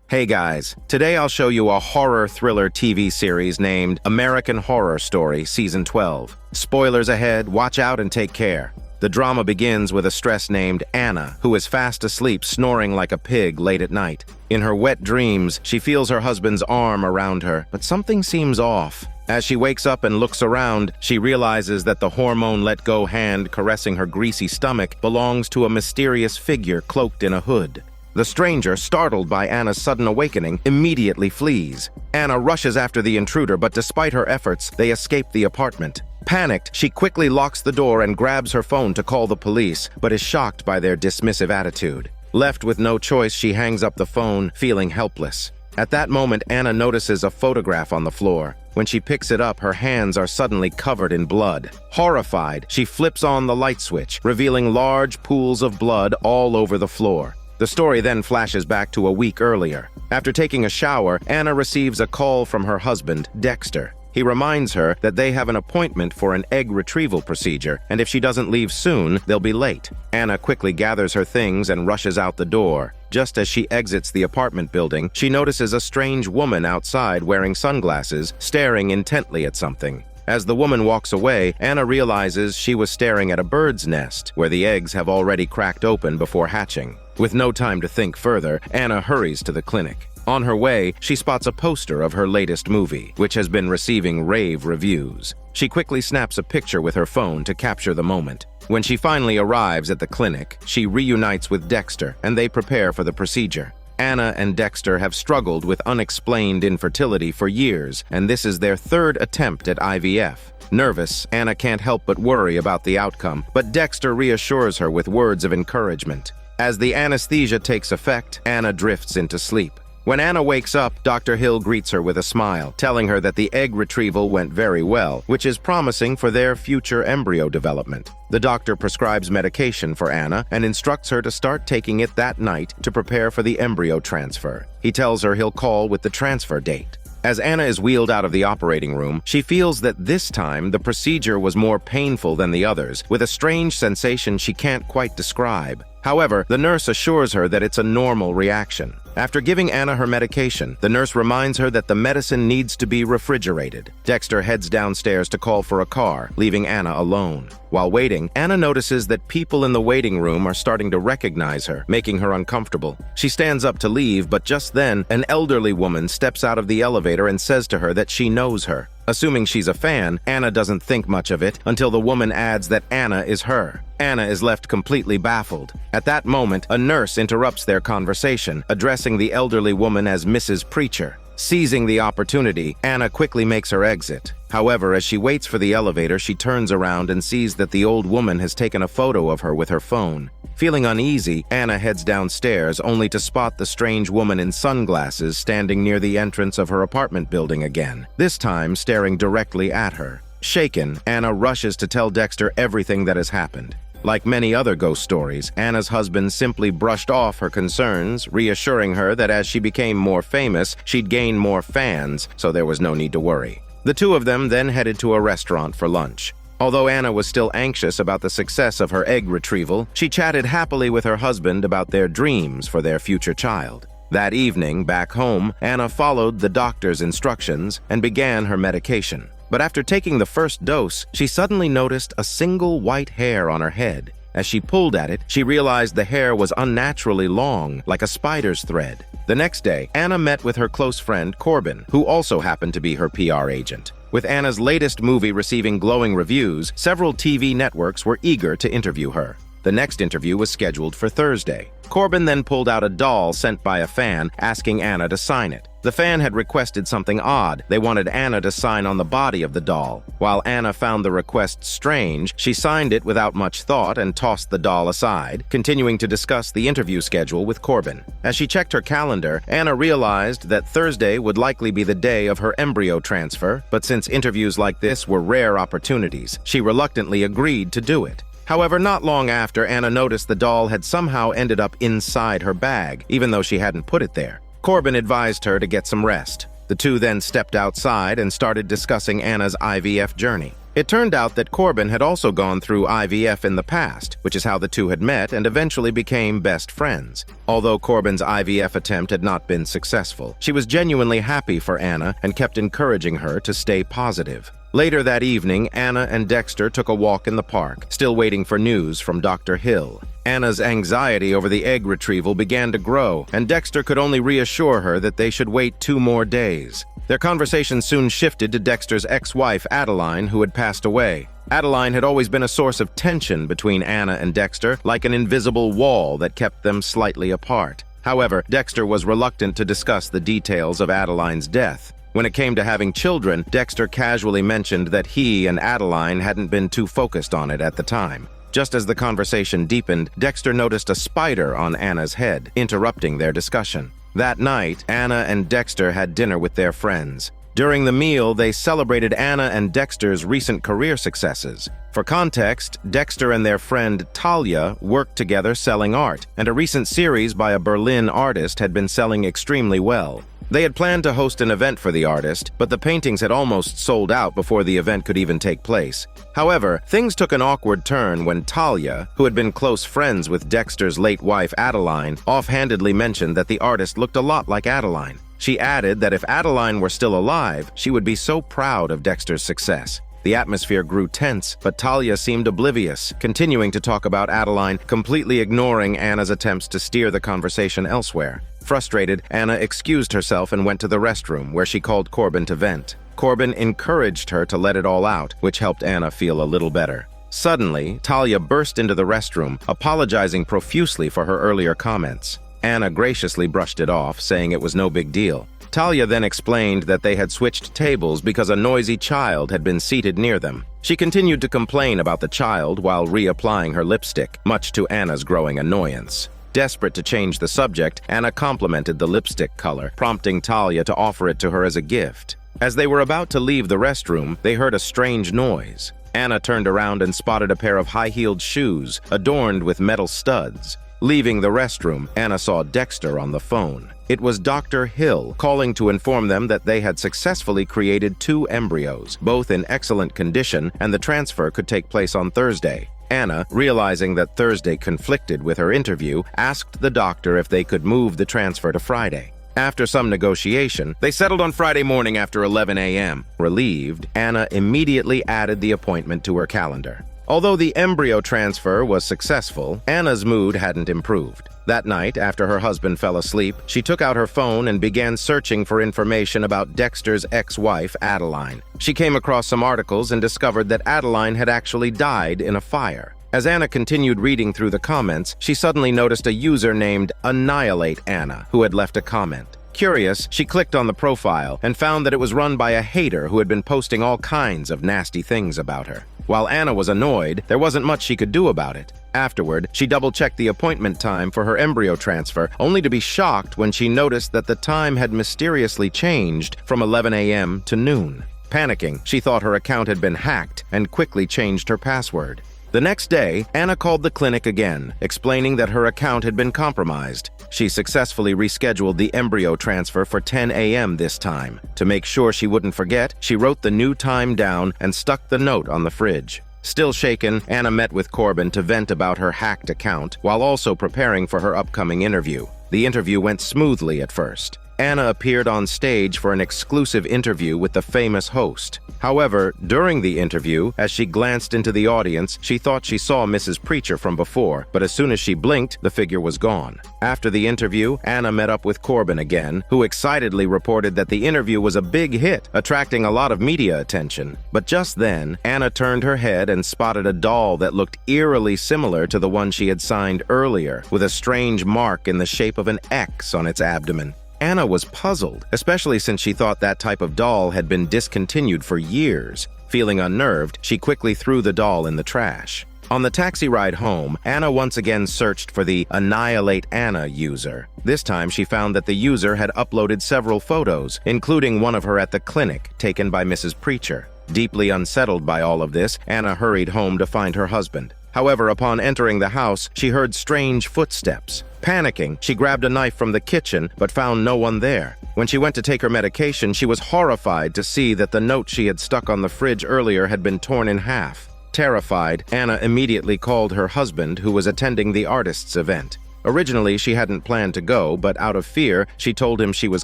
Hey guys, today I'll show you a horror thriller TV series named American Horror Story Season 12. Spoilers ahead, watch out and take care. The drama begins with a stress named Anna, who is fast asleep snoring like a pig late at night. In her wet dreams, she feels her husband's arm around her, but something seems off. As she wakes up and looks around, she realizes that the hormone-let-go hand caressing her greasy stomach belongs to a mysterious figure cloaked in a hood. The stranger, startled by Anna's sudden awakening, immediately flees. Anna rushes after the intruder, but despite her efforts, they escape the apartment. Panicked, she quickly locks the door and grabs her phone to call the police, but is shocked by their dismissive attitude. Left with no choice, she hangs up the phone, feeling helpless. At that moment, Anna notices a photograph on the floor. When she picks it up, her hands are suddenly covered in blood. Horrified, she flips on the light switch, revealing large pools of blood all over the floor. The story then flashes back to a week earlier. After taking a shower, Anna receives a call from her husband, Dexter. He reminds her that they have an appointment for an egg retrieval procedure, and if she doesn't leave soon, they'll be late. Anna quickly gathers her things and rushes out the door. Just as she exits the apartment building, she notices a strange woman outside wearing sunglasses, staring intently at something. As the woman walks away, Anna realizes she was staring at a bird's nest, where the eggs have already cracked open before hatching. With no time to think further, Anna hurries to the clinic. On her way, she spots a poster of her latest movie, which has been receiving rave reviews. She quickly snaps a picture with her phone to capture the moment. When she finally arrives at the clinic, she reunites with Dexter, and they prepare for the procedure. Anna and Dexter have struggled with unexplained infertility for years, and this is their third attempt at IVF. Nervous, Anna can't help but worry about the outcome, but Dexter reassures her with words of encouragement. As the anesthesia takes effect, Anna drifts into sleep. When Anna wakes up, Dr. Hill greets her with a smile, telling her that the egg retrieval went very well, which is promising for their future embryo development. The doctor prescribes medication for Anna and instructs her to start taking it that night to prepare for the embryo transfer. He tells her he'll call with the transfer date. As Anna is wheeled out of the operating room, she feels that this time the procedure was more painful than the others, with a strange sensation she can't quite describe. However, the nurse assures her that it's a normal reaction. After giving Anna her medication, the nurse reminds her that the medicine needs to be refrigerated. Dexter heads downstairs to call for a car, leaving Anna alone. While waiting, Anna notices that people in the waiting room are starting to recognize her, making her uncomfortable. She stands up to leave, but just then, an elderly woman steps out of the elevator and says to her that she knows her. Assuming she's a fan, Anna doesn't think much of it until the woman adds that Anna is her. Anna is left completely baffled. At that moment, a nurse interrupts their conversation, addressing the elderly woman as Mrs. Preacher. Seizing the opportunity, Anna quickly makes her exit. However, as she waits for the elevator, she turns around and sees that the old woman has taken a photo of her with her phone. Feeling uneasy, Anna heads downstairs, only to spot the strange woman in sunglasses standing near the entrance of her apartment building again, this time staring directly at her. Shaken, Anna rushes to tell Dexter everything that has happened. Like many other ghost stories, Anna's husband simply brushed off her concerns, reassuring her that as she became more famous, she'd gain more fans, so there was no need to worry. The two of them then headed to a restaurant for lunch. Although Anna was still anxious about the success of her egg retrieval, she chatted happily with her husband about their dreams for their future child. That evening, back home, Anna followed the doctor's instructions and began her medication. But after taking the first dose, she suddenly noticed a single white hair on her head. As she pulled at it, she realized the hair was unnaturally long, like a spider's thread. The next day, Anna met with her close friend, Corbin, who also happened to be her PR agent. With Anna's latest movie receiving glowing reviews, several TV networks were eager to interview her. The next interview was scheduled for Thursday. Corbin then pulled out a doll sent by a fan, asking Anna to sign it. The fan had requested something odd. They wanted Anna to sign on the body of the doll. While Anna found the request strange, she signed it without much thought and tossed the doll aside, continuing to discuss the interview schedule with Corbin. As she checked her calendar, Anna realized that Thursday would likely be the day of her embryo transfer, but since interviews like this were rare opportunities, she reluctantly agreed to do it. However, not long after, Anna noticed the doll had somehow ended up inside her bag, even though she hadn't put it there. Corbin advised her to get some rest. The two then stepped outside and started discussing Anna's IVF journey. It turned out that Corbin had also gone through IVF in the past, which is how the two had met and eventually became best friends. Although Corbin's IVF attempt had not been successful, she was genuinely happy for Anna and kept encouraging her to stay positive. Later that evening, Anna and Dexter took a walk in the park, still waiting for news from Dr. Hill. Anna's anxiety over the egg retrieval began to grow, and Dexter could only reassure her that they should wait 2 more days. Their conversation soon shifted to Dexter's ex-wife, Adeline, who had passed away. Adeline had always been a source of tension between Anna and Dexter, like an invisible wall that kept them slightly apart. However, Dexter was reluctant to discuss the details of Adeline's death. When it came to having children, Dexter casually mentioned that he and Adeline hadn't been too focused on it at the time. Just as the conversation deepened, Dexter noticed a spider on Anna's head, interrupting their discussion. That night, Anna and Dexter had dinner with their friends. During the meal, they celebrated Anna and Dexter's recent career successes. For context, Dexter and their friend Talia worked together selling art, and a recent series by a Berlin artist had been selling extremely well. They had planned to host an event for the artist, but the paintings had almost sold out before the event could even take place. However, things took an awkward turn when Talia, who had been close friends with Dexter's late wife Adeline, offhandedly mentioned that the artist looked a lot like Adeline. She added that if Adeline were still alive, she would be so proud of Dexter's success. The atmosphere grew tense, but Talia seemed oblivious, continuing to talk about Adeline, completely ignoring Anna's attempts to steer the conversation elsewhere. Frustrated, Anna excused herself and went to the restroom, where she called Corbin to vent. Corbin encouraged her to let it all out, which helped Anna feel a little better. Suddenly, Talia burst into the restroom, apologizing profusely for her earlier comments. Anna graciously brushed it off, saying it was no big deal. Talia then explained that they had switched tables because a noisy child had been seated near them. She continued to complain about the child while reapplying her lipstick, much to Anna's growing annoyance. Desperate to change the subject, Anna complimented the lipstick color, prompting Talia to offer it to her as a gift. As they were about to leave the restroom, they heard a strange noise. Anna turned around and spotted a pair of high-heeled shoes adorned with metal studs. Leaving the restroom, Anna saw Dexter on the phone. It was Dr. Hill calling to inform them that they had successfully created 2 embryos, both in excellent condition, and the transfer could take place on Thursday. Anna, realizing that Thursday conflicted with her interview, asked the doctor if they could move the transfer to Friday. After some negotiation, they settled on Friday morning after 11 a.m. Relieved, Anna immediately added the appointment to her calendar. Although the embryo transfer was successful, Anna's mood hadn't improved. That night, after her husband fell asleep, she took out her phone and began searching for information about Dexter's ex-wife, Adeline. She came across some articles and discovered that Adeline had actually died in a fire. As Anna continued reading through the comments, she suddenly noticed a user named Annihilate Anna, who had left a comment. Curious, she clicked on the profile and found that it was run by a hater who had been posting all kinds of nasty things about her. While Anna was annoyed, there wasn't much she could do about it. Afterward, she double-checked the appointment time for her embryo transfer, only to be shocked when she noticed that the time had mysteriously changed from 11 a.m. to noon. Panicking, she thought her account had been hacked and quickly changed her password. The next day, Anna called the clinic again, explaining that her account had been compromised. She successfully rescheduled the embryo transfer for 10 a.m. this time. To make sure she wouldn't forget, she wrote the new time down and stuck the note on the fridge. Still shaken, Anna met with Corbin to vent about her hacked account, while also preparing for her upcoming interview. The interview went smoothly at first. Anna appeared on stage for an exclusive interview with the famous host. However, during the interview, as she glanced into the audience, she thought she saw Mrs. Preacher from before, but as soon as she blinked, the figure was gone. After the interview, Anna met up with Corbin again, who excitedly reported that the interview was a big hit, attracting a lot of media attention. But just then, Anna turned her head and spotted a doll that looked eerily similar to the one she had signed earlier, with a strange mark in the shape of an X on its abdomen. Anna was puzzled, especially since she thought that type of doll had been discontinued for years. Feeling unnerved, she quickly threw the doll in the trash. On the taxi ride home, Anna once again searched for the Annihilate Anna user. This time she found that the user had uploaded several photos, including one of her at the clinic, taken by Mrs. Preacher. Deeply unsettled by all of this, Anna hurried home to find her husband. However, upon entering the house, she heard strange footsteps. Panicking, she grabbed a knife from the kitchen but found no one there. When she went to take her medication, she was horrified to see that the note she had stuck on the fridge earlier had been torn in half. Terrified, Anna immediately called her husband, who was attending the artists' event. Originally, she hadn't planned to go, but out of fear, she told him she was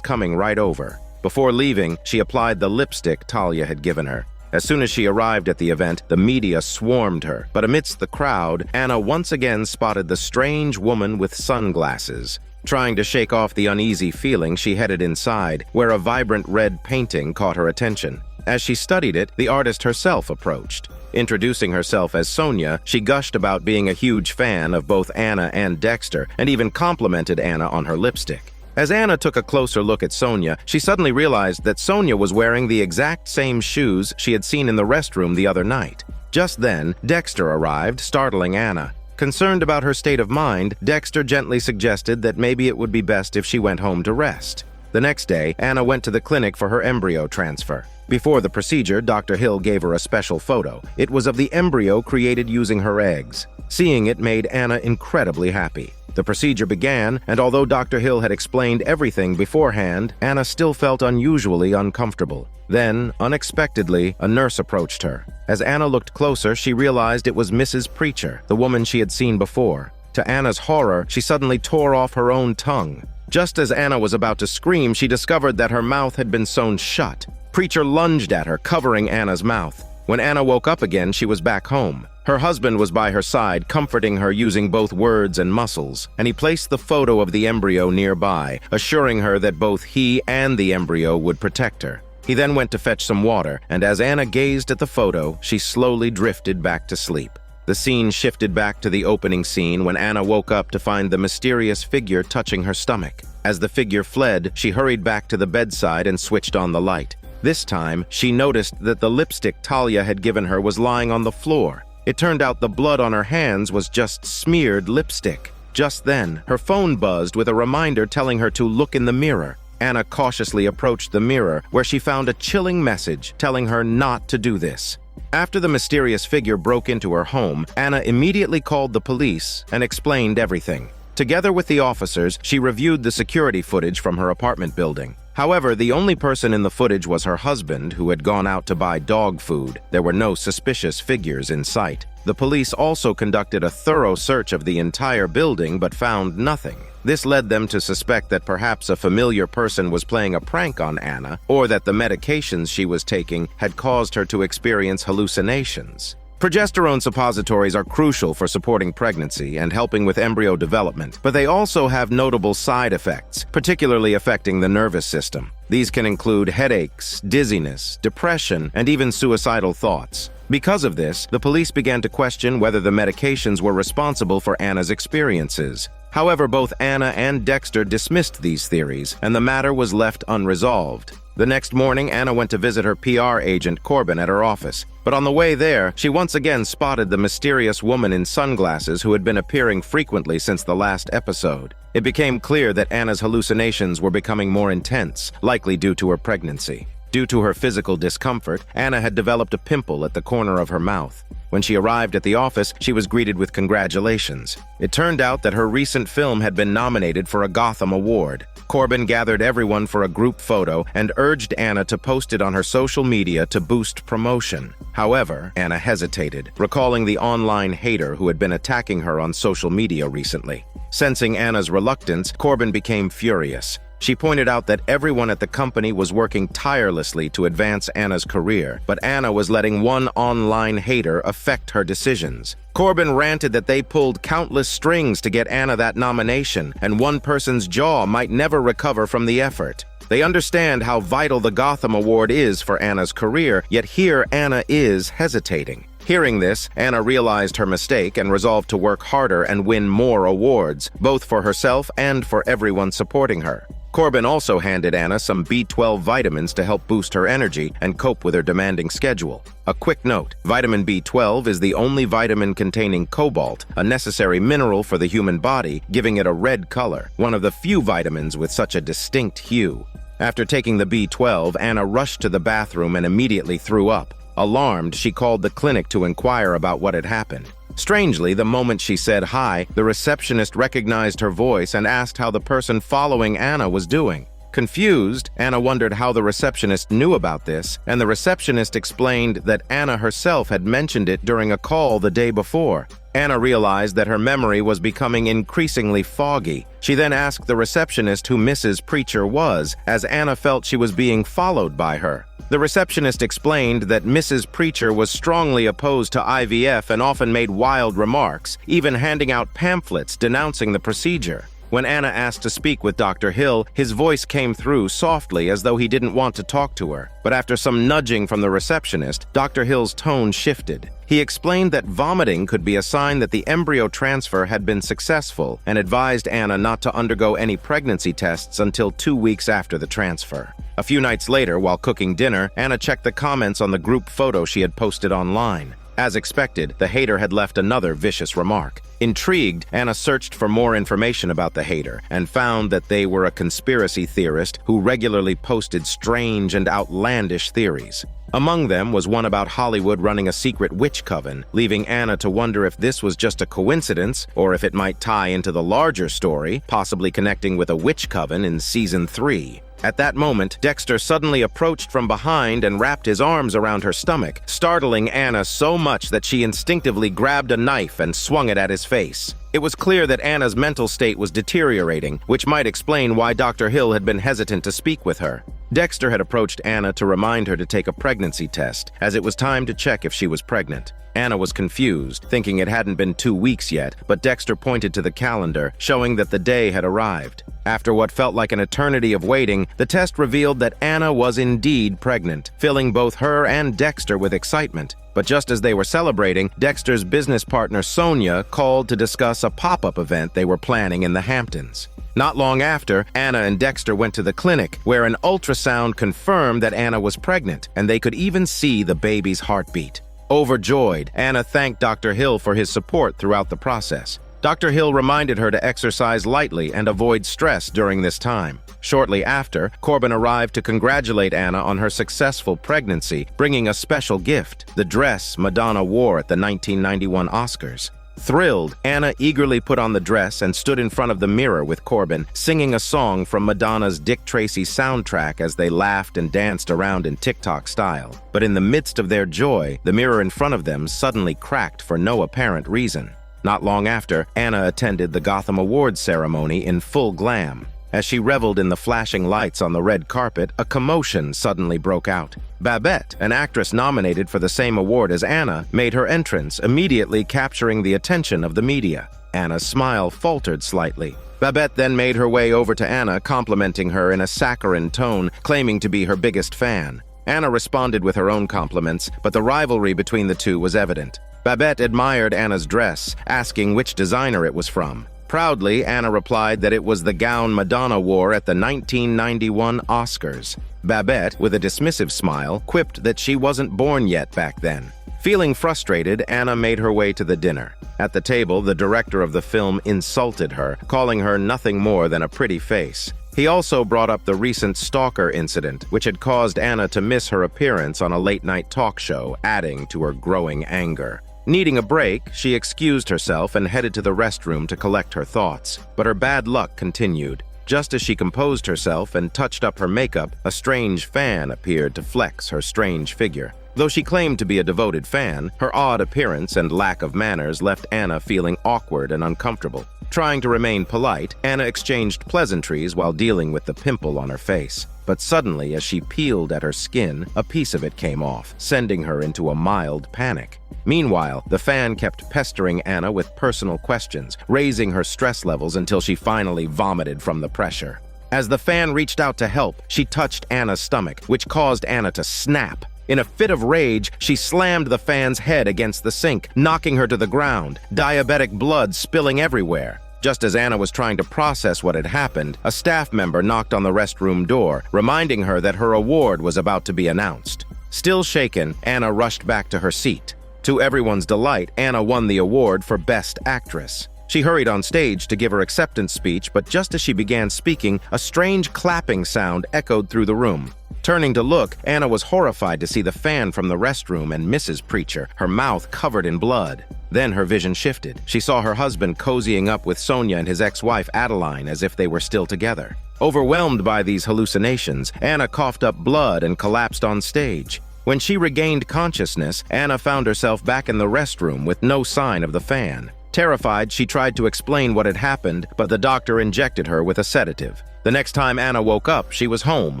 coming right over. Before leaving, she applied the lipstick Talia had given her. As soon as she arrived at the event, the media swarmed her, but amidst the crowd, Anna once again spotted the strange woman with sunglasses. Trying to shake off the uneasy feeling, she headed inside, where a vibrant red painting caught her attention. As she studied it, the artist herself approached. Introducing herself as Sonia, she gushed about being a huge fan of both Anna and Dexter, and even complimented Anna on her lipstick. As Anna took a closer look at Sonia, she suddenly realized that Sonia was wearing the exact same shoes she had seen in the restroom the other night. Just then, Dexter arrived, startling Anna. Concerned about her state of mind, Dexter gently suggested that maybe it would be best if she went home to rest. The next day, Anna went to the clinic for her embryo transfer. Before the procedure, Dr. Hill gave her a special photo. It was of the embryo created using her eggs. Seeing it made Anna incredibly happy. The procedure began, and although Dr. Hill had explained everything beforehand, Anna still felt unusually uncomfortable. Then, unexpectedly, a nurse approached her. As Anna looked closer, she realized it was Mrs. Preacher, the woman she had seen before. To Anna's horror, she suddenly tore off her own tongue. Just as Anna was about to scream, she discovered that her mouth had been sewn shut. Preacher lunged at her, covering Anna's mouth. When Anna woke up again, she was back home. Her husband was by her side, comforting her using both words and muscles, and he placed the photo of the embryo nearby, assuring her that both he and the embryo would protect her. He then went to fetch some water, and as Anna gazed at the photo, she slowly drifted back to sleep. The scene shifted back to the opening scene when Anna woke up to find the mysterious figure touching her stomach. As the figure fled, she hurried back to the bedside and switched on the light. This time, she noticed that the lipstick Talia had given her was lying on the floor. It turned out the blood on her hands was just smeared lipstick. Just then, her phone buzzed with a reminder telling her to look in the mirror. Anna cautiously approached the mirror, where she found a chilling message telling her not to do this. After the mysterious figure broke into her home, Anna immediately called the police and explained everything. Together with the officers, she reviewed the security footage from her apartment building. However, the only person in the footage was her husband, who had gone out to buy dog food. There were no suspicious figures in sight. The police also conducted a thorough search of the entire building but found nothing. This led them to suspect that perhaps a familiar person was playing a prank on Anna, or that the medications she was taking had caused her to experience hallucinations. Progesterone suppositories are crucial for supporting pregnancy and helping with embryo development, but they also have notable side effects, particularly affecting the nervous system. These can include headaches, dizziness, depression, and even suicidal thoughts. Because of this, the police began to question whether the medications were responsible for Anna's experiences. However, both Anna and Dexter dismissed these theories, and the matter was left unresolved. The next morning, Anna went to visit her PR agent, Corbin, at her office. But on the way there, she once again spotted the mysterious woman in sunglasses who had been appearing frequently since the last episode. It became clear that Anna's hallucinations were becoming more intense, likely due to her pregnancy. Due to her physical discomfort, Anna had developed a pimple at the corner of her mouth. When she arrived at the office, she was greeted with congratulations. It turned out that her recent film had been nominated for a Gotham Award. Corbin gathered everyone for a group photo and urged Anna to post it on her social media to boost promotion. However, Anna hesitated, recalling the online hater who had been attacking her on social media recently. Sensing Anna's reluctance, Corbin became furious. She pointed out that everyone at the company was working tirelessly to advance Anna's career, but Anna was letting one online hater affect her decisions. Corbin ranted that they pulled countless strings to get Anna that nomination, and one person's jaw might never recover from the effort. They understand how vital the Gotham Award is for Anna's career, yet here Anna is hesitating. Hearing this, Anna realized her mistake and resolved to work harder and win more awards, both for herself and for everyone supporting her. Corbin also handed Anna some B12 vitamins to help boost her energy and cope with her demanding schedule. A quick note, vitamin B12 is the only vitamin containing cobalt, a necessary mineral for the human body, giving it a red color, one of the few vitamins with such a distinct hue. After taking the B12, Anna rushed to the bathroom and immediately threw up. Alarmed, she called the clinic to inquire about what had happened. Strangely, the moment she said hi, the receptionist recognized her voice and asked how the person following Anna was doing. Confused, Anna wondered how the receptionist knew about this, and the receptionist explained that Anna herself had mentioned it during a call the day before. Anna realized that her memory was becoming increasingly foggy. She then asked the receptionist who Mrs. Preacher was, as Anna felt she was being followed by her. The receptionist explained that Mrs. Preacher was strongly opposed to IVF and often made wild remarks, even handing out pamphlets denouncing the procedure. When Anna asked to speak with Dr. Hill, his voice came through softly as though he didn't want to talk to her. But after some nudging from the receptionist, Dr. Hill's tone shifted. He explained that vomiting could be a sign that the embryo transfer had been successful and advised Anna not to undergo any pregnancy tests until 2 weeks after the transfer. A few nights later, while cooking dinner, Anna checked the comments on the group photo she had posted online. As expected, the hater had left another vicious remark. Intrigued, Anna searched for more information about the hater and found that they were a conspiracy theorist who regularly posted strange and outlandish theories. Among them was one about Hollywood running a secret witch coven, leaving Anna to wonder if this was just a coincidence or if it might tie into the larger story, possibly connecting with a witch coven in Season 3. At that moment, Dexter suddenly approached from behind and wrapped his arms around her stomach, startling Anna so much that she instinctively grabbed a knife and swung it at his face. It was clear that Anna's mental state was deteriorating, which might explain why Dr. Hill had been hesitant to speak with her. Dexter had approached Anna to remind her to take a pregnancy test, as it was time to check if she was pregnant. Anna was confused, thinking it hadn't been 2 weeks yet, but Dexter pointed to the calendar, showing that the day had arrived. After what felt like an eternity of waiting, the test revealed that Anna was indeed pregnant, filling both her and Dexter with excitement. But just as they were celebrating, Dexter's business partner Sonia called to discuss a pop-up event they were planning in the Hamptons. Not long after, Anna and Dexter went to the clinic, where an ultrasound confirmed that Anna was pregnant, and they could even see the baby's heartbeat. Overjoyed, Anna thanked Dr. Hill for his support throughout the process. Dr. Hill reminded her to exercise lightly and avoid stress during this time. Shortly after, Corbin arrived to congratulate Anna on her successful pregnancy, bringing a special gift, the dress Madonna wore at the 1991 Oscars. Thrilled, Anna eagerly put on the dress and stood in front of the mirror with Corbin, singing a song from Madonna's Dick Tracy soundtrack as they laughed and danced around in TikTok style. But in the midst of their joy, the mirror in front of them suddenly cracked for no apparent reason. Not long after, Anna attended the Gotham Awards ceremony in full glam. As she reveled in the flashing lights on the red carpet, a commotion suddenly broke out. Babette, an actress nominated for the same award as Anna, made her entrance, immediately capturing the attention of the media. Anna's smile faltered slightly. Babette then made her way over to Anna, complimenting her in a saccharine tone, claiming to be her biggest fan. Anna responded with her own compliments, but the rivalry between the two was evident. Babette admired Anna's dress, asking which designer it was from. Proudly, Anna replied that it was the gown Madonna wore at the 1991 Oscars. Babette, with a dismissive smile, quipped that she wasn't born yet back then. Feeling frustrated, Anna made her way to the dinner. At the table, the director of the film insulted her, calling her nothing more than a pretty face. He also brought up the recent stalker incident, which had caused Anna to miss her appearance on a late-night talk show, adding to her growing anger. Needing a break, she excused herself and headed to the restroom to collect her thoughts. But her bad luck continued. Just as she composed herself and touched up her makeup, a strange fan appeared to flex her strange figure. Though she claimed to be a devoted fan, her odd appearance and lack of manners left Anna feeling awkward and uncomfortable. Trying to remain polite, Anna exchanged pleasantries while dealing with the pimple on her face. But suddenly, as she peeled at her skin, a piece of it came off, sending her into a mild panic. Meanwhile, the fan kept pestering Anna with personal questions, raising her stress levels until she finally vomited from the pressure. As the fan reached out to help, she touched Anna's stomach, which caused Anna to snap. In a fit of rage, she slammed the fan's head against the sink, knocking her to the ground, diabetic blood spilling everywhere. Just as Anna was trying to process what had happened, a staff member knocked on the restroom door, reminding her that her award was about to be announced. Still shaken, Anna rushed back to her seat. To everyone's delight, Anna won the award for Best Actress. She hurried on stage to give her acceptance speech, but just as she began speaking, a strange clapping sound echoed through the room. Turning to look, Anna was horrified to see the fan from the restroom and Mrs. Preacher, her mouth covered in blood. Then her vision shifted. She saw her husband cozying up with Sonia and his ex-wife Adeline as if they were still together. Overwhelmed by these hallucinations, Anna coughed up blood and collapsed on stage. When she regained consciousness, Anna found herself back in the restroom with no sign of the fan. Terrified, she tried to explain what had happened, but the doctor injected her with a sedative. The next time Anna woke up, she was home,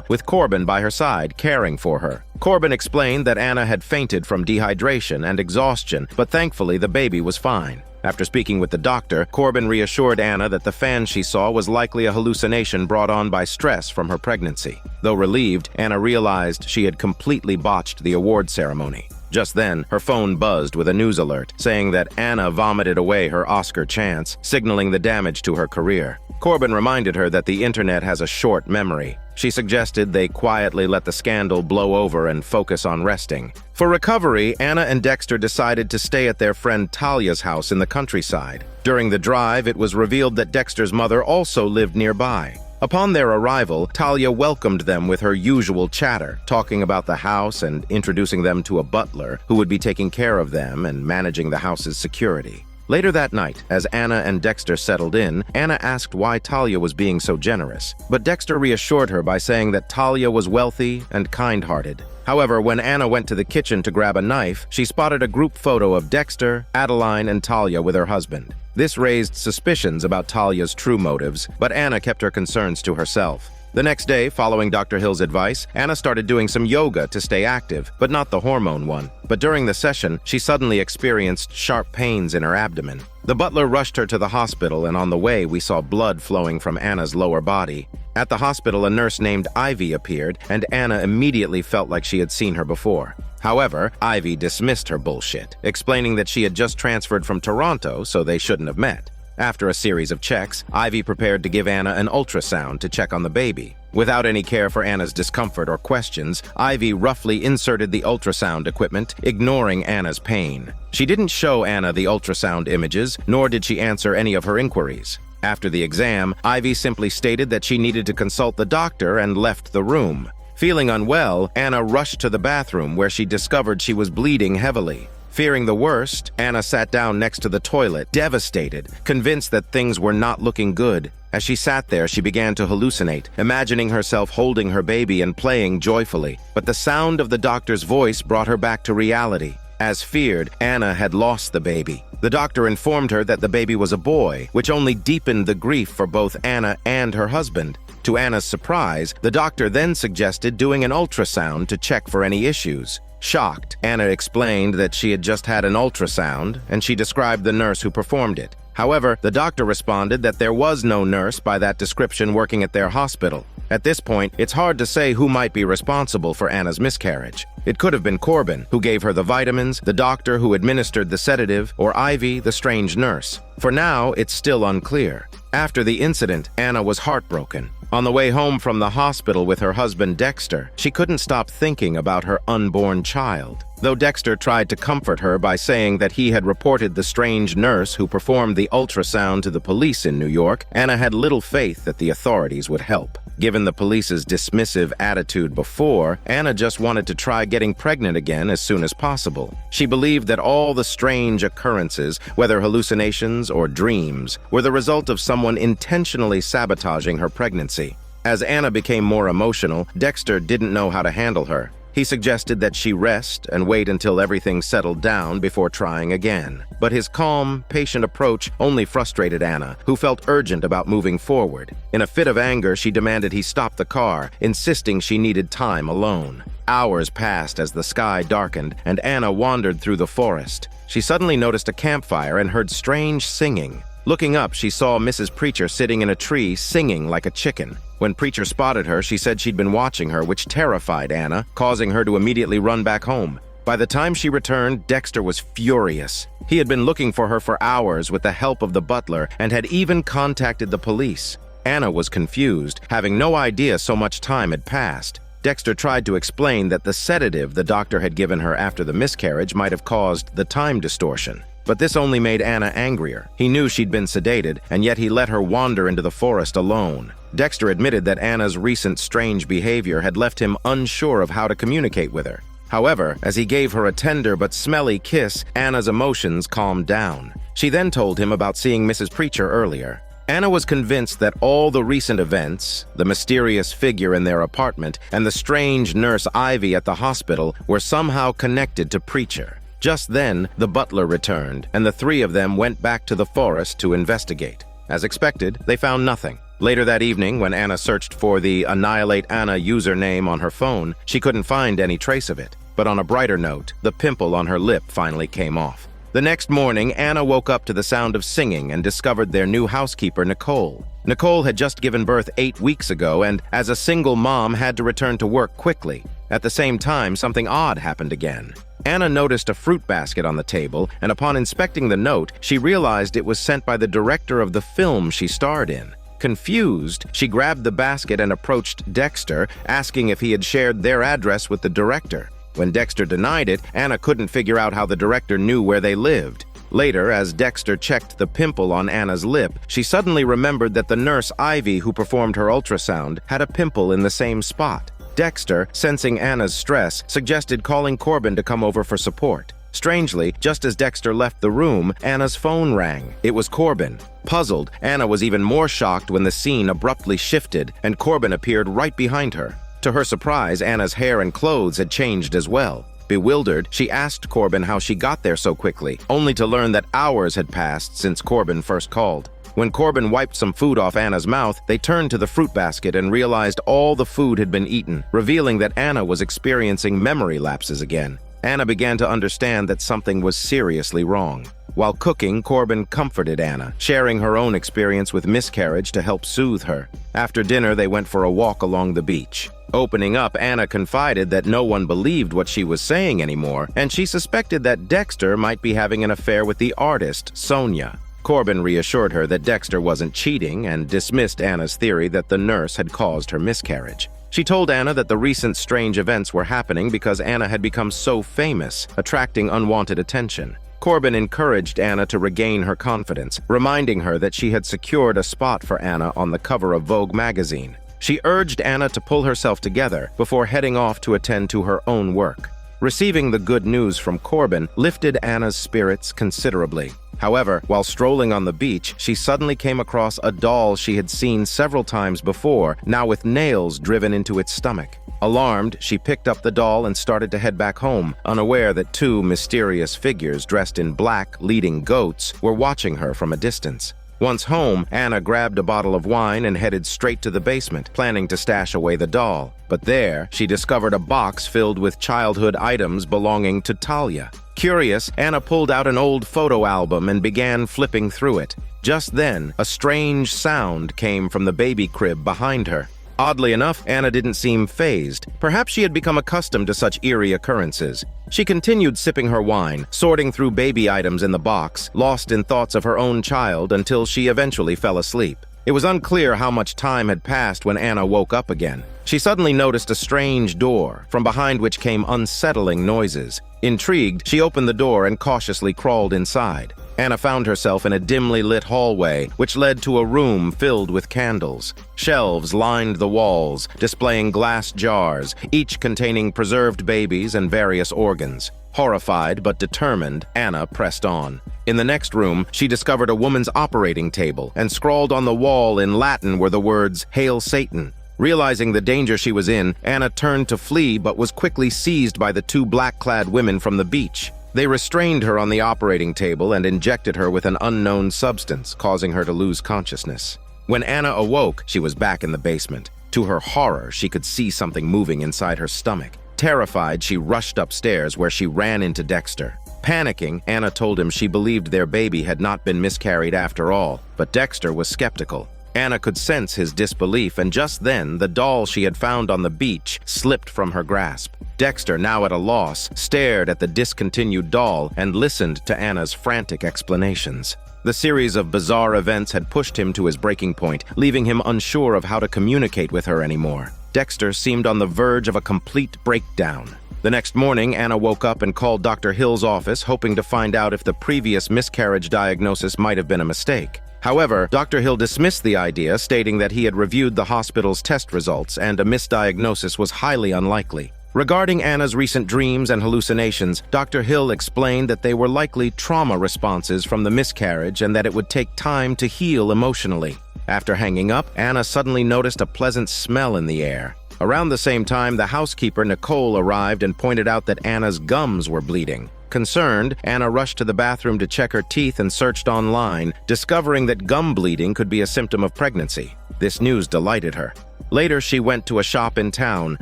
with Corbin by her side, caring for her. Corbin explained that Anna had fainted from dehydration and exhaustion, but thankfully the baby was fine. After speaking with the doctor, Corbin reassured Anna that the fan she saw was likely a hallucination brought on by stress from her pregnancy. Though relieved, Anna realized she had completely botched the award ceremony. Just then, her phone buzzed with a news alert saying that Anna vomited away her Oscar chance, signaling the damage to her career. Corbin reminded her that the internet has a short memory. She suggested they quietly let the scandal blow over and focus on resting. For recovery, Anna and Dexter decided to stay at their friend Talia's house in the countryside. During the drive, it was revealed that Dexter's mother also lived nearby. Upon their arrival, Talia welcomed them with her usual chatter, talking about the house and introducing them to a butler who would be taking care of them and managing the house's security. Later that night, as Anna and Dexter settled in, Anna asked why Talia was being so generous, but Dexter reassured her by saying that Talia was wealthy and kind-hearted. However, when Anna went to the kitchen to grab a knife, she spotted a group photo of Dexter, Adeline, and Talia with her husband. This raised suspicions about Talia's true motives, but Anna kept her concerns to herself. The next day, following Dr. Hill's advice, Anna started doing some yoga to stay active, but not the hormone one. But during the session, she suddenly experienced sharp pains in her abdomen. The butler rushed her to the hospital, and on the way, we saw blood flowing from Anna's lower body. At the hospital, a nurse named Ivy appeared, and Anna immediately felt like she had seen her before. However, Ivy dismissed her bullshit, explaining that she had just transferred from Toronto, so they shouldn't have met. After a series of checks, Ivy prepared to give Anna an ultrasound to check on the baby. Without any care for Anna's discomfort or questions, Ivy roughly inserted the ultrasound equipment, ignoring Anna's pain. She didn't show Anna the ultrasound images, nor did she answer any of her inquiries. After the exam, Ivy simply stated that she needed to consult the doctor and left the room. Feeling unwell, Anna rushed to the bathroom where she discovered she was bleeding heavily. Fearing the worst, Anna sat down next to the toilet, devastated, convinced that things were not looking good. As she sat there, she began to hallucinate, imagining herself holding her baby and playing joyfully. But the sound of the doctor's voice brought her back to reality. As feared, Anna had lost the baby. The doctor informed her that the baby was a boy, which only deepened the grief for both Anna and her husband. To Anna's surprise, the doctor then suggested doing an ultrasound to check for any issues. Shocked, Anna explained that she had just had an ultrasound, and she described the nurse who performed it. However, the doctor responded that there was no nurse by that description working at their hospital. At this point, it's hard to say who might be responsible for Anna's miscarriage. It could have been Corbin, who gave her the vitamins, the doctor who administered the sedative, or Ivy, the strange nurse. For now, it's still unclear. After the incident, Anna was heartbroken. On the way home from the hospital with her husband Dexter, she couldn't stop thinking about her unborn child. Though Dexter tried to comfort her by saying that he had reported the strange nurse who performed the ultrasound to the police in New York, Anna had little faith that the authorities would help. Given the police's dismissive attitude before, Anna just wanted to try getting pregnant again as soon as possible. She believed that all the strange occurrences, whether hallucinations or dreams, were the result of someone intentionally sabotaging her pregnancy. As Anna became more emotional, Dexter didn't know how to handle her. He suggested that she rest and wait until everything settled down before trying again. But his calm, patient approach only frustrated Anna, who felt urgent about moving forward. In a fit of anger, she demanded he stop the car, insisting she needed time alone. Hours passed as the sky darkened, and Anna wandered through the forest. She suddenly noticed a campfire and heard strange singing. Looking up, she saw Mrs. Preacher sitting in a tree, singing like a chicken. When Preacher spotted her, she said she'd been watching her, which terrified Anna, causing her to immediately run back home. By the time she returned, Dexter was furious. He had been looking for her for hours with the help of the butler and had even contacted the police. Anna was confused, having no idea so much time had passed. Dexter tried to explain that the sedative the doctor had given her after the miscarriage might have caused the time distortion. But this only made Anna angrier. He knew she'd been sedated, and yet he let her wander into the forest alone. Dexter admitted that Anna's recent strange behavior had left him unsure of how to communicate with her. However, as he gave her a tender but smelly kiss, Anna's emotions calmed down. She then told him about seeing Mrs. Preacher earlier. Anna was convinced that all the recent events, the mysterious figure in their apartment, and the strange nurse Ivy at the hospital were somehow connected to Preacher. Just then, the butler returned, and the three of them went back to the forest to investigate. As expected, they found nothing. Later that evening, when Anna searched for the Annihilate Anna username on her phone, she couldn't find any trace of it. But on a brighter note, the pimple on her lip finally came off. The next morning, Anna woke up to the sound of singing and discovered their new housekeeper, Nicole. Nicole had just given birth 8 weeks ago and, as a single mom, had to return to work quickly. At the same time, something odd happened again. Anna noticed a fruit basket on the table, and upon inspecting the note, she realized it was sent by the director of the film she starred in. Confused, she grabbed the basket and approached Dexter, asking if he had shared their address with the director. When Dexter denied it, Anna couldn't figure out how the director knew where they lived. Later, as Dexter checked the pimple on Anna's lip, she suddenly remembered that the nurse Ivy who performed her ultrasound had a pimple in the same spot. Dexter, sensing Anna's stress, suggested calling Corbin to come over for support. Strangely, just as Dexter left the room, Anna's phone rang. It was Corbin. Puzzled, Anna was even more shocked when the scene abruptly shifted and Corbin appeared right behind her. To her surprise, Anna's hair and clothes had changed as well. Bewildered, she asked Corbin how she got there so quickly, only to learn that hours had passed since Corbin first called. When Corbin wiped some food off Anna's mouth, they turned to the fruit basket and realized all the food had been eaten, revealing that Anna was experiencing memory lapses again. Anna began to understand that something was seriously wrong. While cooking, Corbin comforted Anna, sharing her own experience with miscarriage to help soothe her. After dinner, they went for a walk along the beach. Opening up, Anna confided that no one believed what she was saying anymore, and she suspected that Dexter might be having an affair with the artist, Sonia. Corbin reassured her that Dexter wasn't cheating and dismissed Anna's theory that the nurse had caused her miscarriage. She told Anna that the recent strange events were happening because Anna had become so famous, attracting unwanted attention. Corbin encouraged Anna to regain her confidence, reminding her that she had secured a spot for Anna on the cover of Vogue magazine. She urged Anna to pull herself together before heading off to attend to her own work. Receiving the good news from Corbin lifted Anna's spirits considerably. However, while strolling on the beach, she suddenly came across a doll she had seen several times before, now with nails driven into its stomach. Alarmed, she picked up the doll and started to head back home, unaware that two mysterious figures dressed in black, leading goats, were watching her from a distance. Once home, Anna grabbed a bottle of wine and headed straight to the basement, planning to stash away the doll. But there, she discovered a box filled with childhood items belonging to Talia. Curious, Anna pulled out an old photo album and began flipping through it. Just then, a strange sound came from the baby crib behind her. Oddly enough, Anna didn't seem fazed. Perhaps she had become accustomed to such eerie occurrences. She continued sipping her wine, sorting through baby items in the box, lost in thoughts of her own child until she eventually fell asleep. It was unclear how much time had passed when Anna woke up again. She suddenly noticed a strange door, from behind which came unsettling noises. Intrigued, she opened the door and cautiously crawled inside. Anna found herself in a dimly lit hallway, which led to a room filled with candles. Shelves lined the walls, displaying glass jars, each containing preserved babies and various organs. Horrified but determined, Anna pressed on. In the next room, she discovered a woman's operating table, and scrawled on the wall in Latin were the words, "Hail Satan." Realizing the danger she was in, Anna turned to flee but was quickly seized by the two black-clad women from the beach. They restrained her on the operating table and injected her with an unknown substance, causing her to lose consciousness. When Anna awoke, she was back in the basement. To her horror, she could see something moving inside her stomach. Terrified, she rushed upstairs where she ran into Dexter. Panicking, Anna told him she believed their baby had not been miscarried after all, but Dexter was skeptical. Anna could sense his disbelief, and just then, the doll she had found on the beach slipped from her grasp. Dexter, now at a loss, stared at the discontinued doll and listened to Anna's frantic explanations. The series of bizarre events had pushed him to his breaking point, leaving him unsure of how to communicate with her anymore. Dexter seemed on the verge of a complete breakdown. The next morning, Anna woke up and called Dr. Hill's office, hoping to find out if the previous miscarriage diagnosis might have been a mistake. However, Dr. Hill dismissed the idea, stating that he had reviewed the hospital's test results and a misdiagnosis was highly unlikely. Regarding Anna's recent dreams and hallucinations, Dr. Hill explained that they were likely trauma responses from the miscarriage and that it would take time to heal emotionally. After hanging up, Anna suddenly noticed a pleasant smell in the air. Around the same time, the housekeeper, Nicole, arrived and pointed out that Anna's gums were bleeding. Concerned, Anna rushed to the bathroom to check her teeth and searched online, discovering that gum bleeding could be a symptom of pregnancy. This news delighted her. Later, she went to a shop in town,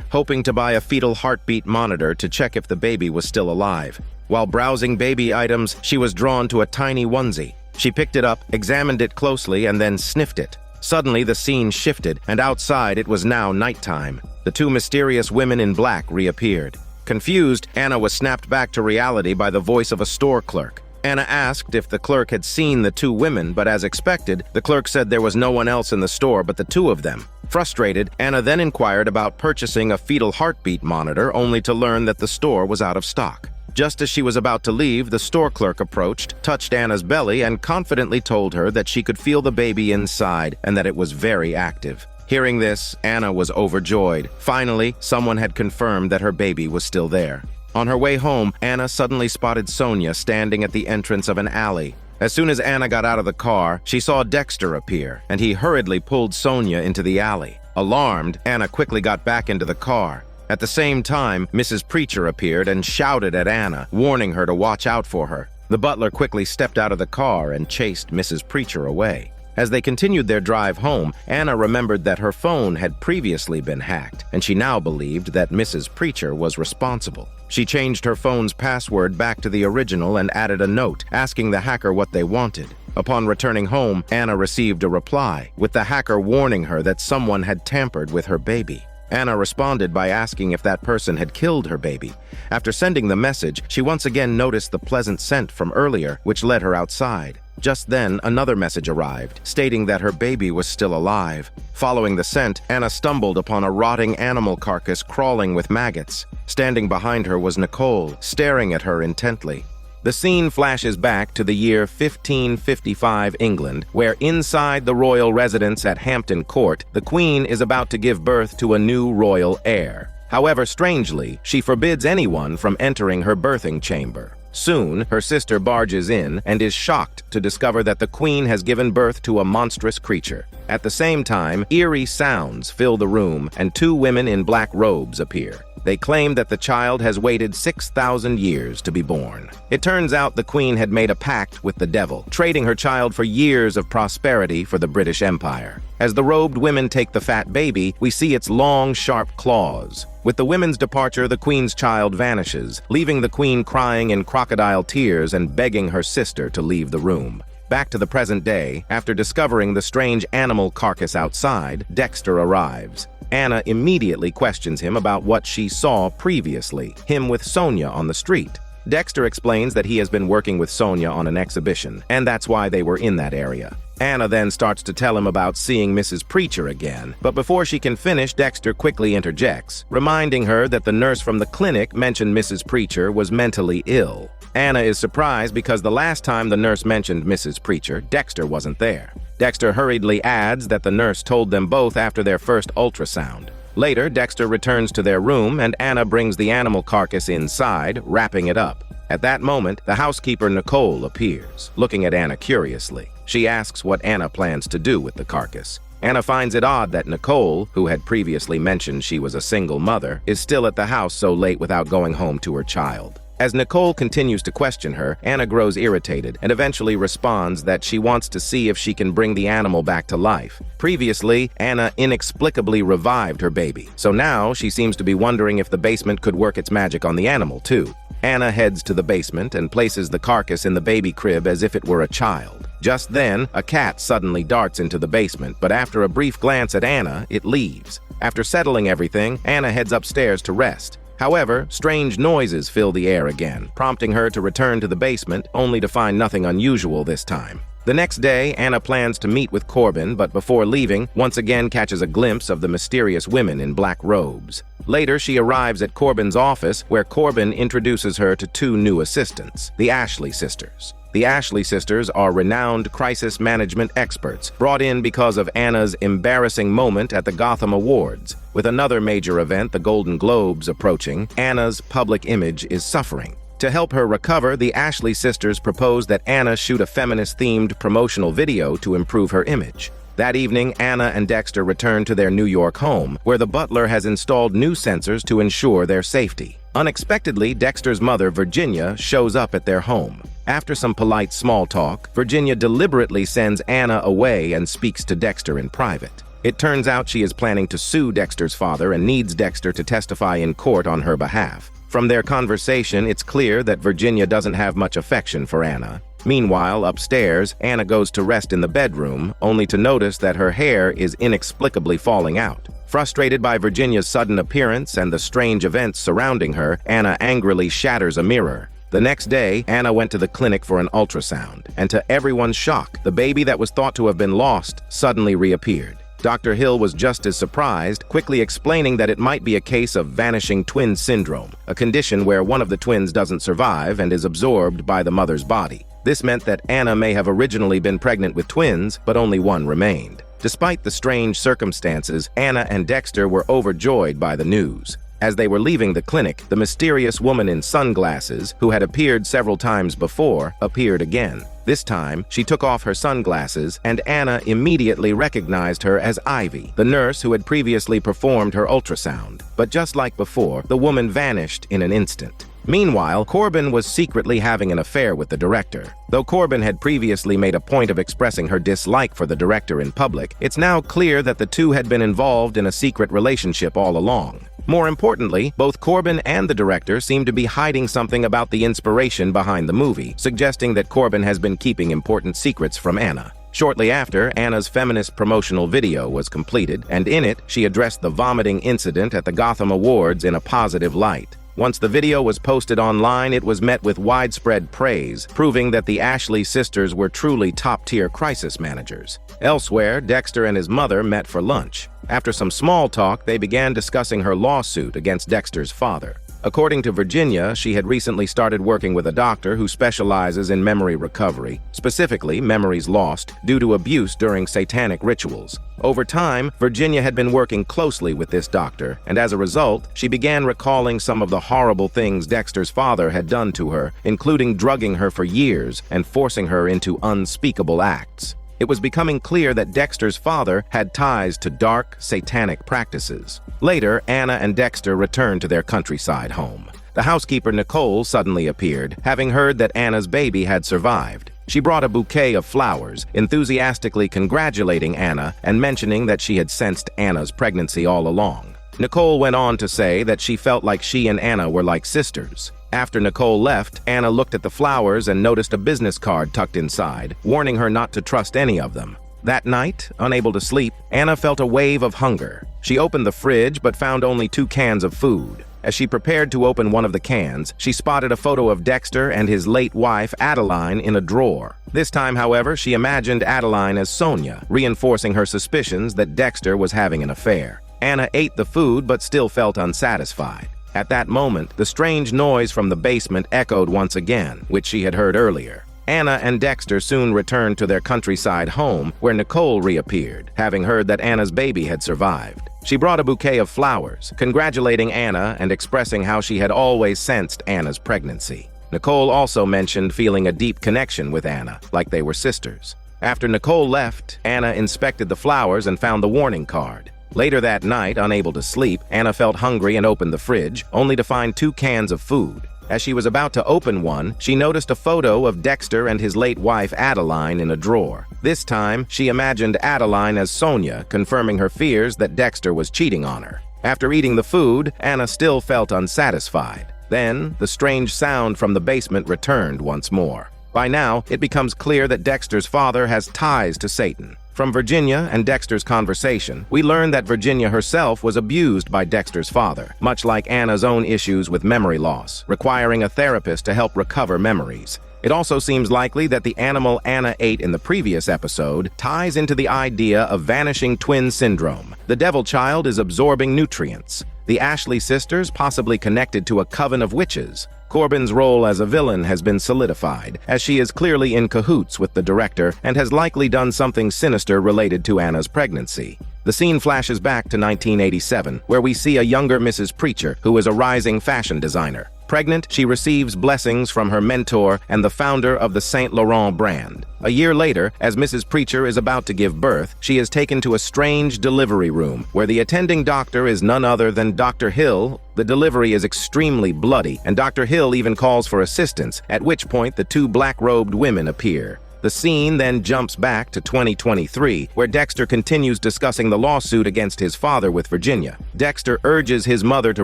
hoping to buy a fetal heartbeat monitor to check if the baby was still alive. While browsing baby items, she was drawn to a tiny onesie. She picked it up, examined it closely, and then sniffed it. Suddenly, the scene shifted, and outside it was now nighttime. The two mysterious women in black reappeared. Confused, Anna was snapped back to reality by the voice of a store clerk. Anna asked if the clerk had seen the two women, but as expected, the clerk said there was no one else in the store but the two of them. Frustrated, Anna then inquired about purchasing a fetal heartbeat monitor, only to learn that the store was out of stock. Just as she was about to leave, the store clerk approached, touched Anna's belly, and confidently told her that she could feel the baby inside and that it was very active. Hearing this, Anna was overjoyed. Finally, someone had confirmed that her baby was still there. On her way home, Anna suddenly spotted Sonia standing at the entrance of an alley. As soon as Anna got out of the car, she saw Dexter appear, and he hurriedly pulled Sonia into the alley. Alarmed, Anna quickly got back into the car. At the same time, Mrs. Preacher appeared and shouted at Anna, warning her to watch out for her. The butler quickly stepped out of the car and chased Mrs. Preacher away. As they continued their drive home, Anna remembered that her phone had previously been hacked, and she now believed that Mrs. Preacher was responsible. She changed her phone's password back to the original and added a note asking the hacker what they wanted. Upon returning home, Anna received a reply, with the hacker warning her that someone had tampered with her baby. Anna responded by asking if that person had killed her baby. After sending the message, she once again noticed the pleasant scent from earlier, which led her outside. Just then, another message arrived, stating that her baby was still alive. Following the scent, Anna stumbled upon a rotting animal carcass crawling with maggots. Standing behind her was Nicole, staring at her intently. The scene flashes back to the year 1555 England, where inside the royal residence at Hampton Court, the Queen is about to give birth to a new royal heir. However, strangely, she forbids anyone from entering her birthing chamber. Soon, her sister barges in and is shocked to discover that the Queen has given birth to a monstrous creature. At the same time, eerie sounds fill the room and two women in black robes appear. They claim that the child has waited 6,000 years to be born. It turns out the Queen had made a pact with the devil, trading her child for years of prosperity for the British Empire. As the robed women take the fat baby, we see its long, sharp claws. With the women's departure, the Queen's child vanishes, leaving the Queen crying in crocodile tears and begging her sister to leave the room. Back to the present day, after discovering the strange animal carcass outside, Dexter arrives. Anna immediately questions him about what she saw previously, him with Sonia on the street. Dexter explains that he has been working with Sonia on an exhibition, and that's why they were in that area. Anna then starts to tell him about seeing Mrs. Preacher again, but before she can finish, Dexter quickly interjects, reminding her that the nurse from the clinic mentioned Mrs. Preacher was mentally ill. Anna is surprised because the last time the nurse mentioned Mrs. Preacher, Dexter wasn't there. Dexter hurriedly adds that the nurse told them both after their first ultrasound. Later, Dexter returns to their room and Anna brings the animal carcass inside, wrapping it up. At that moment, the housekeeper Nicole appears, looking at Anna curiously. She asks what Anna plans to do with the carcass. Anna finds it odd that Nicole, who had previously mentioned she was a single mother, is still at the house so late without going home to her child. As Nicole continues to question her, Anna grows irritated and eventually responds that she wants to see if she can bring the animal back to life. Previously, Anna inexplicably revived her baby, so now she seems to be wondering if the basement could work its magic on the animal too. Anna heads to the basement and places the carcass in the baby crib as if it were a child. Just then, a cat suddenly darts into the basement, but after a brief glance at Anna, it leaves. After settling everything, Anna heads upstairs to rest. However, strange noises fill the air again, prompting her to return to the basement, only to find nothing unusual this time. The next day, Anna plans to meet with Corbin, but before leaving, once again catches a glimpse of the mysterious women in black robes. Later, she arrives at Corbin's office, where Corbin introduces her to two new assistants, the Ashley sisters. The Ashley sisters are renowned crisis management experts, brought in because of Anna's embarrassing moment at the Gotham Awards. With another major event, the Golden Globes, approaching, Anna's public image is suffering. To help her recover, the Ashley sisters propose that Anna shoot a feminist-themed promotional video to improve her image. That evening, Anna and Dexter return to their New York home, where the butler has installed new sensors to ensure their safety. Unexpectedly, Dexter's mother, Virginia, shows up at their home. After some polite small talk, Virginia deliberately sends Anna away and speaks to Dexter in private. It turns out she is planning to sue Dexter's father and needs Dexter to testify in court on her behalf. From their conversation, it's clear that Virginia doesn't have much affection for Anna. Meanwhile, upstairs, Anna goes to rest in the bedroom, only to notice that her hair is inexplicably falling out. Frustrated by Virginia's sudden appearance and the strange events surrounding her, Anna angrily shatters a mirror. The next day, Anna went to the clinic for an ultrasound, and to everyone's shock, the baby that was thought to have been lost suddenly reappeared. Dr. Hill was just as surprised, quickly explaining that it might be a case of vanishing twin syndrome, a condition where one of the twins doesn't survive and is absorbed by the mother's body. This meant that Anna may have originally been pregnant with twins, but only one remained. Despite the strange circumstances, Anna and Dexter were overjoyed by the news. As they were leaving the clinic, the mysterious woman in sunglasses, who had appeared several times before, appeared again. This time, she took off her sunglasses, and Anna immediately recognized her as Ivy, the nurse who had previously performed her ultrasound. But just like before, the woman vanished in an instant. Meanwhile, Corbin was secretly having an affair with the director. Though Corbin had previously made a point of expressing her dislike for the director in public, it's now clear that the two had been involved in a secret relationship all along. More importantly, both Corbin and the director seem to be hiding something about the inspiration behind the movie, suggesting that Corbin has been keeping important secrets from Anna. Shortly after, Anna's feminist promotional video was completed, and in it, she addressed the vomiting incident at the Gotham Awards in a positive light. Once the video was posted online, it was met with widespread praise, proving that the Ashley sisters were truly top-tier crisis managers. Elsewhere, Dexter and his mother met for lunch. After some small talk, they began discussing her lawsuit against Dexter's father. According to Virginia, she had recently started working with a doctor who specializes in memory recovery, specifically memories lost due to abuse during satanic rituals. Over time, Virginia had been working closely with this doctor, and as a result, she began recalling some of the horrible things Dexter's father had done to her, including drugging her for years and forcing her into unspeakable acts. It was becoming clear that Dexter's father had ties to dark, satanic practices. Later, Anna and Dexter returned to their countryside home. The housekeeper Nicole suddenly appeared, having heard that Anna's baby had survived. She brought a bouquet of flowers, enthusiastically congratulating Anna and mentioning that she had sensed Anna's pregnancy all along. Nicole went on to say that she felt like she and Anna were like sisters. After Nicole left, Anna looked at the flowers and noticed a business card tucked inside, warning her not to trust any of them. That night, unable to sleep, Anna felt a wave of hunger. She opened the fridge but found only 2 cans of food. As she prepared to open one of the cans, she spotted a photo of Dexter and his late wife, Adeline, in a drawer. This time, however, she imagined Adeline as Sonia, reinforcing her suspicions that Dexter was having an affair. Anna ate the food but still felt unsatisfied. At that moment, the strange noise from the basement echoed once again, which she had heard earlier. Anna and Dexter soon returned to their countryside home, where Nicole reappeared, having heard that Anna's baby had survived. She brought a bouquet of flowers, congratulating Anna and expressing how she had always sensed Anna's pregnancy. Nicole also mentioned feeling a deep connection with Anna, like they were sisters. After Nicole left, Anna inspected the flowers and found the warning card. Later that night, unable to sleep, Anna felt hungry and opened the fridge, only to find 2 cans of food. As she was about to open one, she noticed a photo of Dexter and his late wife Adeline in a drawer. This time, she imagined Adeline as Sonia, confirming her fears that Dexter was cheating on her. After eating the food, Anna still felt unsatisfied. Then, the strange sound from the basement returned once more. By now, it becomes clear that Dexter's father has ties to Satan. From Virginia and Dexter's conversation, we learn that Virginia herself was abused by Dexter's father, much like Anna's own issues with memory loss, requiring a therapist to help recover memories. It also seems likely that the animal Anna ate in the previous episode ties into the idea of vanishing twin syndrome. The devil child is absorbing nutrients. The Ashley sisters possibly connected to a coven of witches. Corbin's role as a villain has been solidified, as she is clearly in cahoots with the director and has likely done something sinister related to Anna's pregnancy. The scene flashes back to 1987, where we see a younger Mrs. Preacher, who is a rising fashion designer. Pregnant, she receives blessings from her mentor and the founder of the Saint Laurent brand. A year later, as Mrs. Preacher is about to give birth, she is taken to a strange delivery room, where the attending doctor is none other than Dr. Hill. The delivery is extremely bloody, and Dr. Hill even calls for assistance, at which point the two black-robed women appear. The scene then jumps back to 2023, where Dexter continues discussing the lawsuit against his father with Virginia. Dexter urges his mother to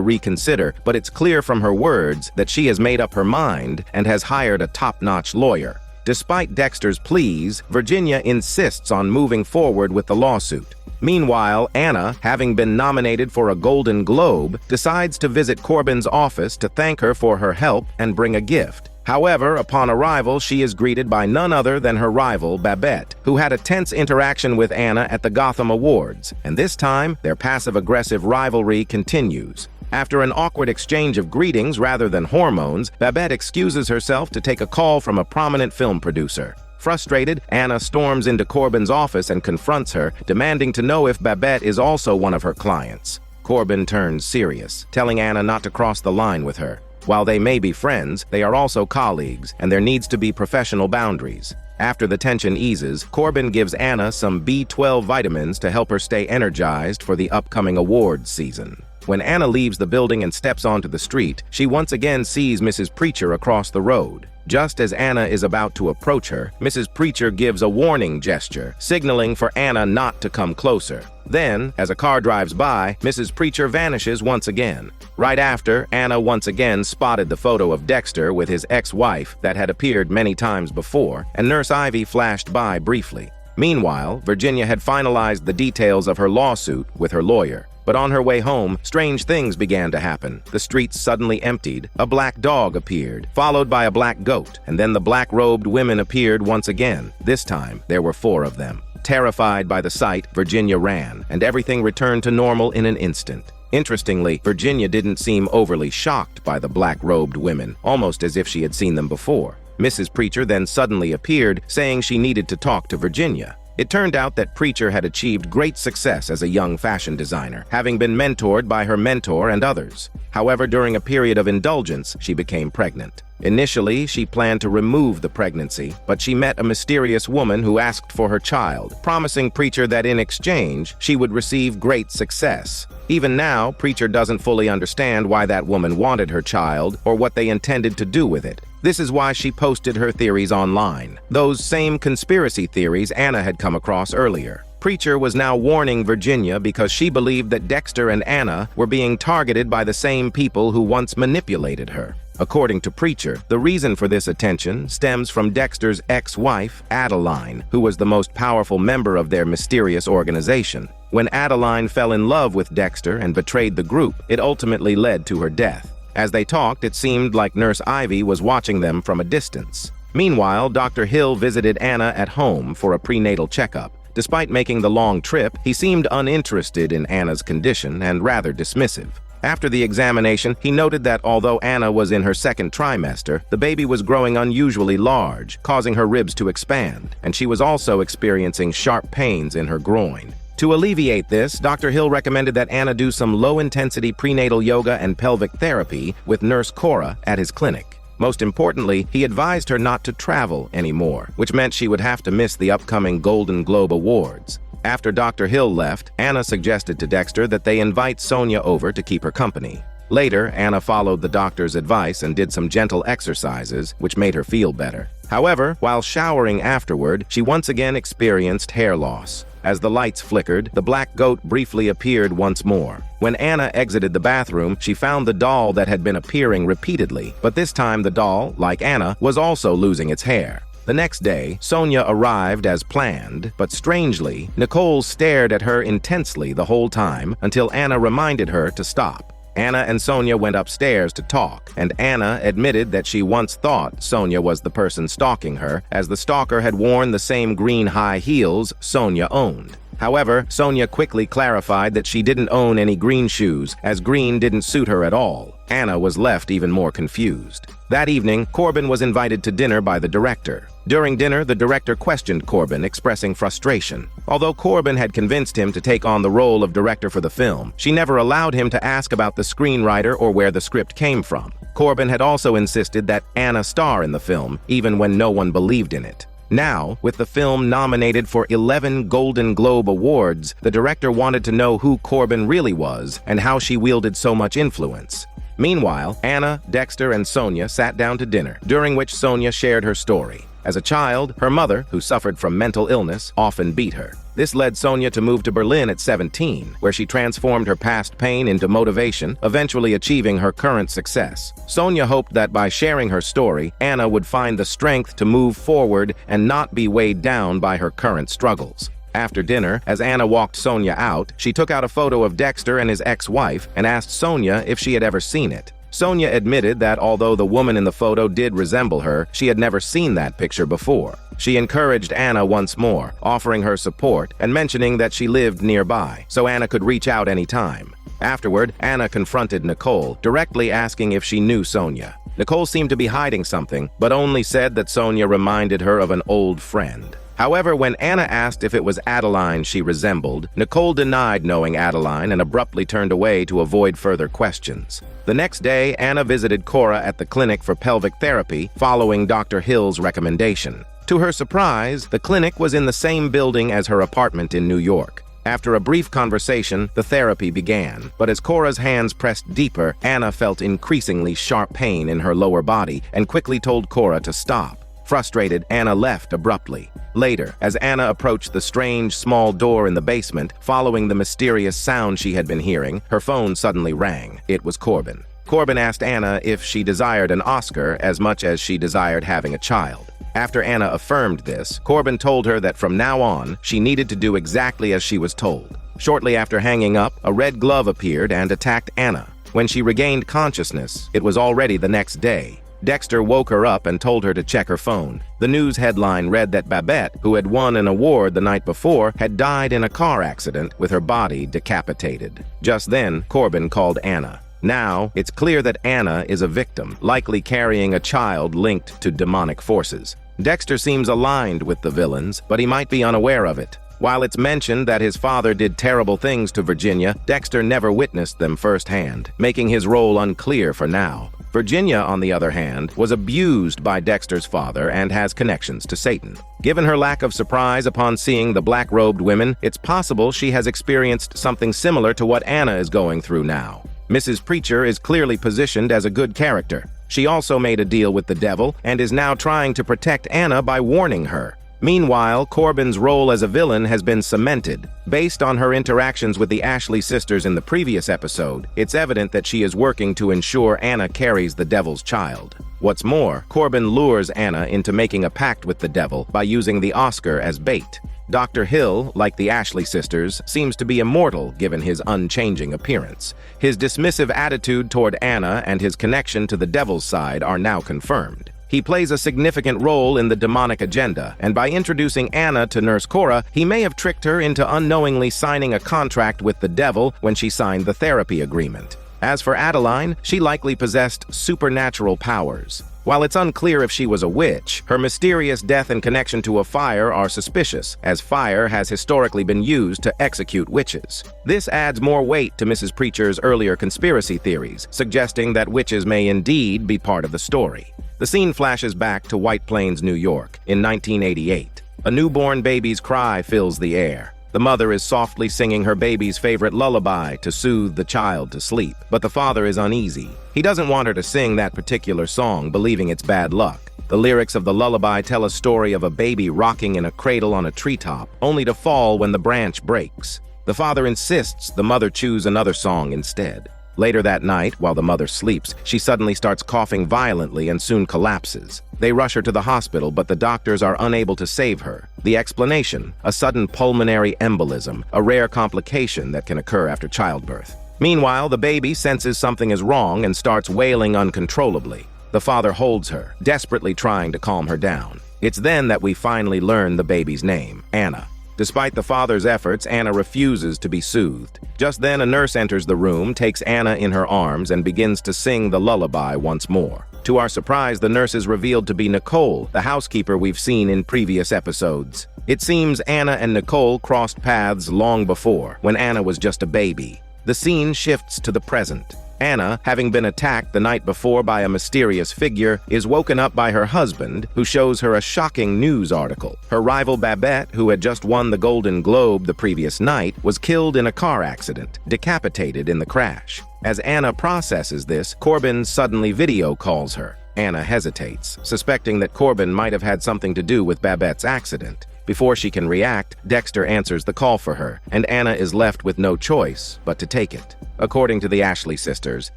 reconsider, but it's clear from her words that she has made up her mind and has hired a top-notch lawyer. Despite Dexter's pleas, Virginia insists on moving forward with the lawsuit. Meanwhile, Anna, having been nominated for a Golden Globe, decides to visit Corbin's office to thank her for her help and bring a gift. However, upon arrival, she is greeted by none other than her rival, Babette, who had a tense interaction with Anna at the Gotham Awards, and this time, their passive-aggressive rivalry continues. After an awkward exchange of greetings rather than hormones, Babette excuses herself to take a call from a prominent film producer. Frustrated, Anna storms into Corbin's office and confronts her, demanding to know if Babette is also one of her clients. Corbin turns serious, telling Anna not to cross the line with her. While they may be friends, they are also colleagues, and there needs to be professional boundaries. After the tension eases, Corbin gives Anna some B12 vitamins to help her stay energized for the upcoming awards season. When Anna leaves the building and steps onto the street, she once again sees Mrs. Preacher across the road. Just as Anna is about to approach her, Mrs. Preacher gives a warning gesture, signaling for Anna not to come closer. Then, as a car drives by, Mrs. Preacher vanishes once again. Right after, Anna once again spotted the photo of Dexter with his ex-wife that had appeared many times before, and Nurse Ivy flashed by briefly. Meanwhile, Virginia had finalized the details of her lawsuit with her lawyer. But on her way home, strange things began to happen. The streets suddenly emptied, a black dog appeared, followed by a black goat, and then the black-robed women appeared once again. This time, there were 4 of them. Terrified by the sight, Virginia ran, and everything returned to normal in an instant. Interestingly, Virginia didn't seem overly shocked by the black-robed women, almost as if she had seen them before. Mrs. Preacher then suddenly appeared, saying she needed to talk to Virginia. It turned out that Preacher had achieved great success as a young fashion designer, having been mentored by her mentor and others. However, during a period of indulgence, she became pregnant. Initially, she planned to remove the pregnancy, but she met a mysterious woman who asked for her child, promising Preacher that in exchange, she would receive great success. Even now, Preacher doesn't fully understand why that woman wanted her child or what they intended to do with it. This is why she posted her theories online. Those same conspiracy theories Anna had come across earlier. Preacher was now warning Virginia because she believed that Dexter and Anna were being targeted by the same people who once manipulated her. According to Preacher, the reason for this attention stems from Dexter's ex-wife, Adeline, who was the most powerful member of their mysterious organization. When Adeline fell in love with Dexter and betrayed the group, it ultimately led to her death. As they talked, it seemed like Nurse Ivy was watching them from a distance. Meanwhile, Dr. Hill visited Anna at home for a prenatal checkup. Despite making the long trip, he seemed uninterested in Anna's condition and rather dismissive. After the examination, he noted that although Anna was in her second trimester, the baby was growing unusually large, causing her ribs to expand, and she was also experiencing sharp pains in her groin. To alleviate this, Dr. Hill recommended that Anna do some low-intensity prenatal yoga and pelvic therapy with Nurse Cora at his clinic. Most importantly, he advised her not to travel anymore, which meant she would have to miss the upcoming Golden Globe Awards. After Dr. Hill left, Anna suggested to Dexter that they invite Sonia over to keep her company. Later, Anna followed the doctor's advice and did some gentle exercises, which made her feel better. However, while showering afterward, she once again experienced hair loss. As the lights flickered, the black goat briefly appeared once more. When Anna exited the bathroom, she found the doll that had been appearing repeatedly, but this time the doll, like Anna, was also losing its hair. The next day, Sonia arrived as planned, but strangely, Nicole stared at her intensely the whole time until Anna reminded her to stop. Anna and Sonia went upstairs to talk, and Anna admitted that she once thought Sonia was the person stalking her, as the stalker had worn the same green high heels Sonia owned. However, Sonia quickly clarified that she didn't own any green shoes, as green didn't suit her at all. Anna was left even more confused. That evening, Corbin was invited to dinner by the director. During dinner, the director questioned Corbin, expressing frustration. Although Corbin had convinced him to take on the role of director for the film, she never allowed him to ask about the screenwriter or where the script came from. Corbin had also insisted that Anna star in the film, even when no one believed in it. Now, with the film nominated for 11 Golden Globe Awards, the director wanted to know who Corbin really was and how she wielded so much influence. Meanwhile, Anna, Dexter, and Sonia sat down to dinner, during which Sonia shared her story. As a child, her mother, who suffered from mental illness, often beat her. This led Sonia to move to Berlin at 17, where she transformed her past pain into motivation, eventually achieving her current success. Sonia hoped that by sharing her story, Anna would find the strength to move forward and not be weighed down by her current struggles. After dinner, as Anna walked Sonia out, she took out a photo of Dexter and his ex-wife and asked Sonia if she had ever seen it. Sonia admitted that although the woman in the photo did resemble her, she had never seen that picture before. She encouraged Anna once more, offering her support and mentioning that she lived nearby, so Anna could reach out anytime. Afterward, Anna confronted Nicole, directly asking if she knew Sonia. Nicole seemed to be hiding something, but only said that Sonia reminded her of an old friend. However, when Anna asked if it was Adeline she resembled, Nicole denied knowing Adeline and abruptly turned away to avoid further questions. The next day, Anna visited Cora at the clinic for pelvic therapy, following Dr. Hill's recommendation. To her surprise, the clinic was in the same building as her apartment in New York. After a brief conversation, the therapy began, but as Cora's hands pressed deeper, Anna felt increasingly sharp pain in her lower body and quickly told Cora to stop. Frustrated, Anna left abruptly. Later, as Anna approached the strange, small door in the basement, following the mysterious sound she had been hearing, her phone suddenly rang. It was Corbin. Corbin asked Anna if she desired an Oscar as much as she desired having a child. After Anna affirmed this, Corbin told her that from now on, she needed to do exactly as she was told. Shortly after hanging up, a red glove appeared and attacked Anna. When she regained consciousness, it was already the next day. Dexter woke her up and told her to check her phone. The news headline read that Babette, who had won an award the night before, had died in a car accident with her body decapitated. Just then, Corbin called Anna. Now, it's clear that Anna is a victim, likely carrying a child linked to demonic forces. Dexter seems aligned with the villains, but he might be unaware of it. While it's mentioned that his father did terrible things to Virginia, Dexter never witnessed them firsthand, making his role unclear for now. Virginia, on the other hand, was abused by Dexter's father and has connections to Satan. Given her lack of surprise upon seeing the black-robed women, it's possible she has experienced something similar to what Anna is going through now. Mrs. Preacher is clearly positioned as a good character. She also made a deal with the devil and is now trying to protect Anna by warning her. Meanwhile, Corbin's role as a villain has been cemented. Based on her interactions with the Ashley sisters in the previous episode, it's evident that she is working to ensure Anna carries the devil's child. What's more, Corbin lures Anna into making a pact with the devil by using the Oscar as bait. Dr. Hill, like the Ashley sisters, seems to be immortal given his unchanging appearance. His dismissive attitude toward Anna and his connection to the devil's side are now confirmed. He plays a significant role in the demonic agenda, and by introducing Anna to Nurse Cora, he may have tricked her into unknowingly signing a contract with the devil when she signed the therapy agreement. As for Adeline, she likely possessed supernatural powers. While it's unclear if she was a witch, her mysterious death and connection to a fire are suspicious, as fire has historically been used to execute witches. This adds more weight to Mrs. Preacher's earlier conspiracy theories, suggesting that witches may indeed be part of the story. The scene flashes back to White Plains, New York, in 1988. A newborn baby's cry fills the air. The mother is softly singing her baby's favorite lullaby to soothe the child to sleep, but the father is uneasy. He doesn't want her to sing that particular song, believing it's bad luck. The lyrics of the lullaby tell a story of a baby rocking in a cradle on a treetop, only to fall when the branch breaks. The father insists the mother choose another song instead. Later that night, while the mother sleeps, she suddenly starts coughing violently and soon collapses. They rush her to the hospital, but the doctors are unable to save her. The explanation: a sudden pulmonary embolism, a rare complication that can occur after childbirth. Meanwhile, the baby senses something is wrong and starts wailing uncontrollably. The father holds her, desperately trying to calm her down. It's then that we finally learn the baby's name, Anna. Despite the father's efforts, Anna refuses to be soothed. Just then, a nurse enters the room, takes Anna in her arms, and begins to sing the lullaby once more. To our surprise, the nurse is revealed to be Nicole, the housekeeper we've seen in previous episodes. It seems Anna and Nicole crossed paths long before, when Anna was just a baby. The scene shifts to the present. Anna, having been attacked the night before by a mysterious figure, is woken up by her husband, who shows her a shocking news article. Her rival Babette, who had just won the Golden Globe the previous night, was killed in a car accident, decapitated in the crash. As Anna processes this, Corbin suddenly video calls her. Anna hesitates, suspecting that Corbin might have had something to do with Babette's accident. Before she can react, Dexter answers the call for her, and Anna is left with no choice but to take it. According to the Ashley sisters,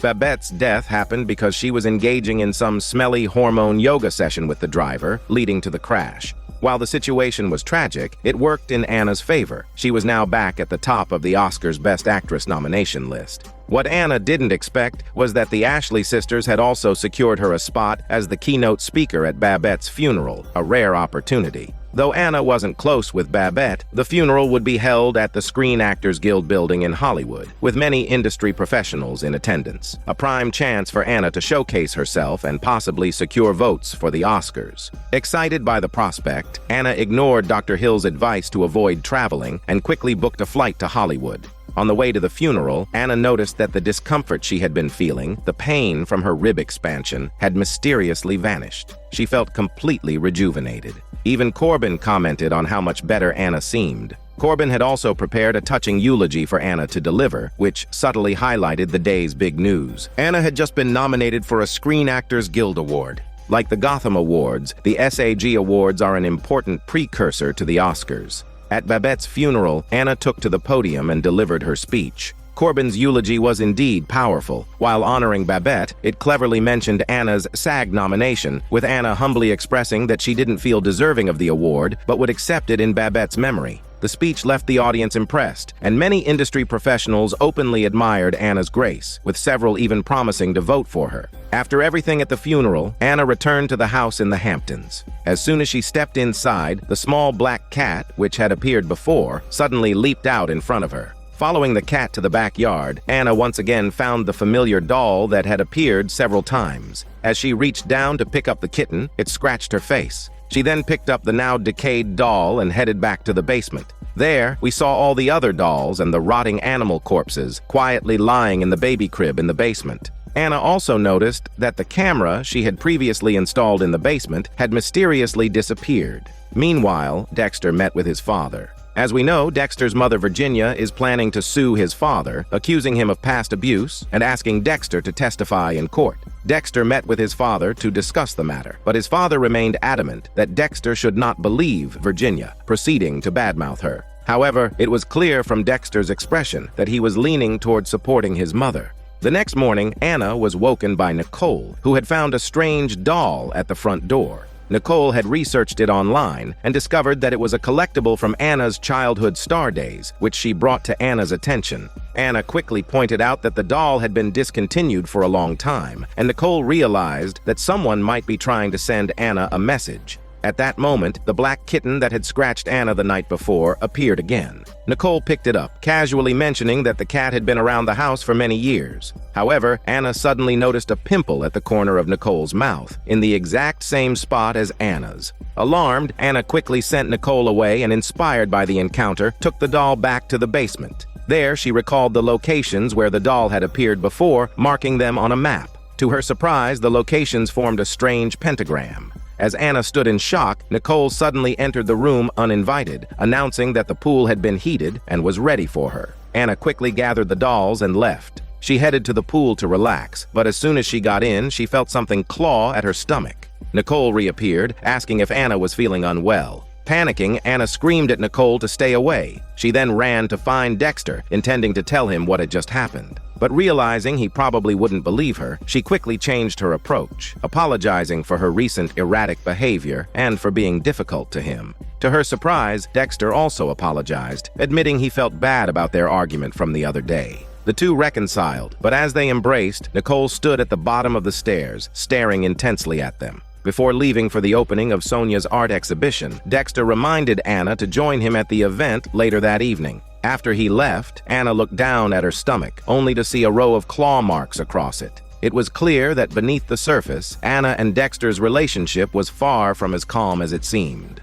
Babette's death happened because she was engaging in some smelly hormone yoga session with the driver, leading to the crash. While the situation was tragic, it worked in Anna's favor. She was now back at the top of the Oscars Best Actress nomination list. What Anna didn't expect was that the Ashley sisters had also secured her a spot as the keynote speaker at Babette's funeral, a rare opportunity. Though Anna wasn't close with Babette, the funeral would be held at the Screen Actors Guild building in Hollywood, with many industry professionals in attendance. A prime chance for Anna to showcase herself and possibly secure votes for the Oscars. Excited by the prospect, Anna ignored Dr. Hill's advice to avoid traveling and quickly booked a flight to Hollywood. On the way to the funeral, Anna noticed that the discomfort she had been feeling, the pain from her rib expansion, had mysteriously vanished. She felt completely rejuvenated. Even Corbin commented on how much better Anna seemed. Corbin had also prepared a touching eulogy for Anna to deliver, which subtly highlighted the day's big news. Anna had just been nominated for a Screen Actors Guild Award. Like the Gotham Awards, the SAG Awards are an important precursor to the Oscars. At Babette's funeral, Anna took to the podium and delivered her speech. Corbin's eulogy was indeed powerful. While honoring Babette, it cleverly mentioned Anna's SAG nomination, with Anna humbly expressing that she didn't feel deserving of the award, but would accept it in Babette's memory. The speech left the audience impressed, and many industry professionals openly admired Anna's grace, with several even promising to vote for her. After everything at the funeral, Anna returned to the house in the Hamptons. As soon as she stepped inside, the small black cat, which had appeared before, suddenly leaped out in front of her. Following the cat to the backyard, Anna once again found the familiar doll that had appeared several times. As she reached down to pick up the kitten, it scratched her face. She then picked up the now decayed doll and headed back to the basement. There, we saw all the other dolls and the rotting animal corpses quietly lying in the baby crib in the basement. Anna also noticed that the camera she had previously installed in the basement had mysteriously disappeared. Meanwhile, Dexter met with his father. As we know, Dexter's mother Virginia is planning to sue his father, accusing him of past abuse and asking Dexter to testify in court. Dexter met with his father to discuss the matter, but his father remained adamant that Dexter should not believe Virginia, proceeding to badmouth her. However, it was clear from Dexter's expression that he was leaning toward supporting his mother. The next morning, Anna was woken by Nicole, who had found a strange doll at the front door. Nicole had researched it online and discovered that it was a collectible from Anna's childhood star days, which she brought to Anna's attention. Anna quickly pointed out that the doll had been discontinued for a long time, and Nicole realized that someone might be trying to send Anna a message. At that moment, the black kitten that had scratched Anna the night before appeared again. Nicole picked it up, casually mentioning that the cat had been around the house for many years. However, Anna suddenly noticed a pimple at the corner of Nicole's mouth, in the exact same spot as Anna's. Alarmed, Anna quickly sent Nicole away and, inspired by the encounter, took the doll back to the basement. There, she recalled the locations where the doll had appeared before, marking them on a map. To her surprise, the locations formed a strange pentagram. As Anna stood in shock, Nicole suddenly entered the room uninvited, announcing that the pool had been heated and was ready for her. Anna quickly gathered the dolls and left. She headed to the pool to relax, but as soon as she got in, she felt something claw at her stomach. Nicole reappeared, asking if Anna was feeling unwell. Panicking, Anna screamed at Nicole to stay away. She then ran to find Dexter, intending to tell him what had just happened. But realizing he probably wouldn't believe her, she quickly changed her approach, apologizing for her recent erratic behavior and for being difficult to him. To her surprise, Dexter also apologized, admitting he felt bad about their argument from the other day. The two reconciled, but as they embraced, Nicole stood at the bottom of the stairs, staring intensely at them. Before leaving for the opening of Sonia's art exhibition, Dexter reminded Anna to join him at the event later that evening. After he left, Anna looked down at her stomach, only to see a row of claw marks across it. It was clear that beneath the surface, Anna and Dexter's relationship was far from as calm as it seemed.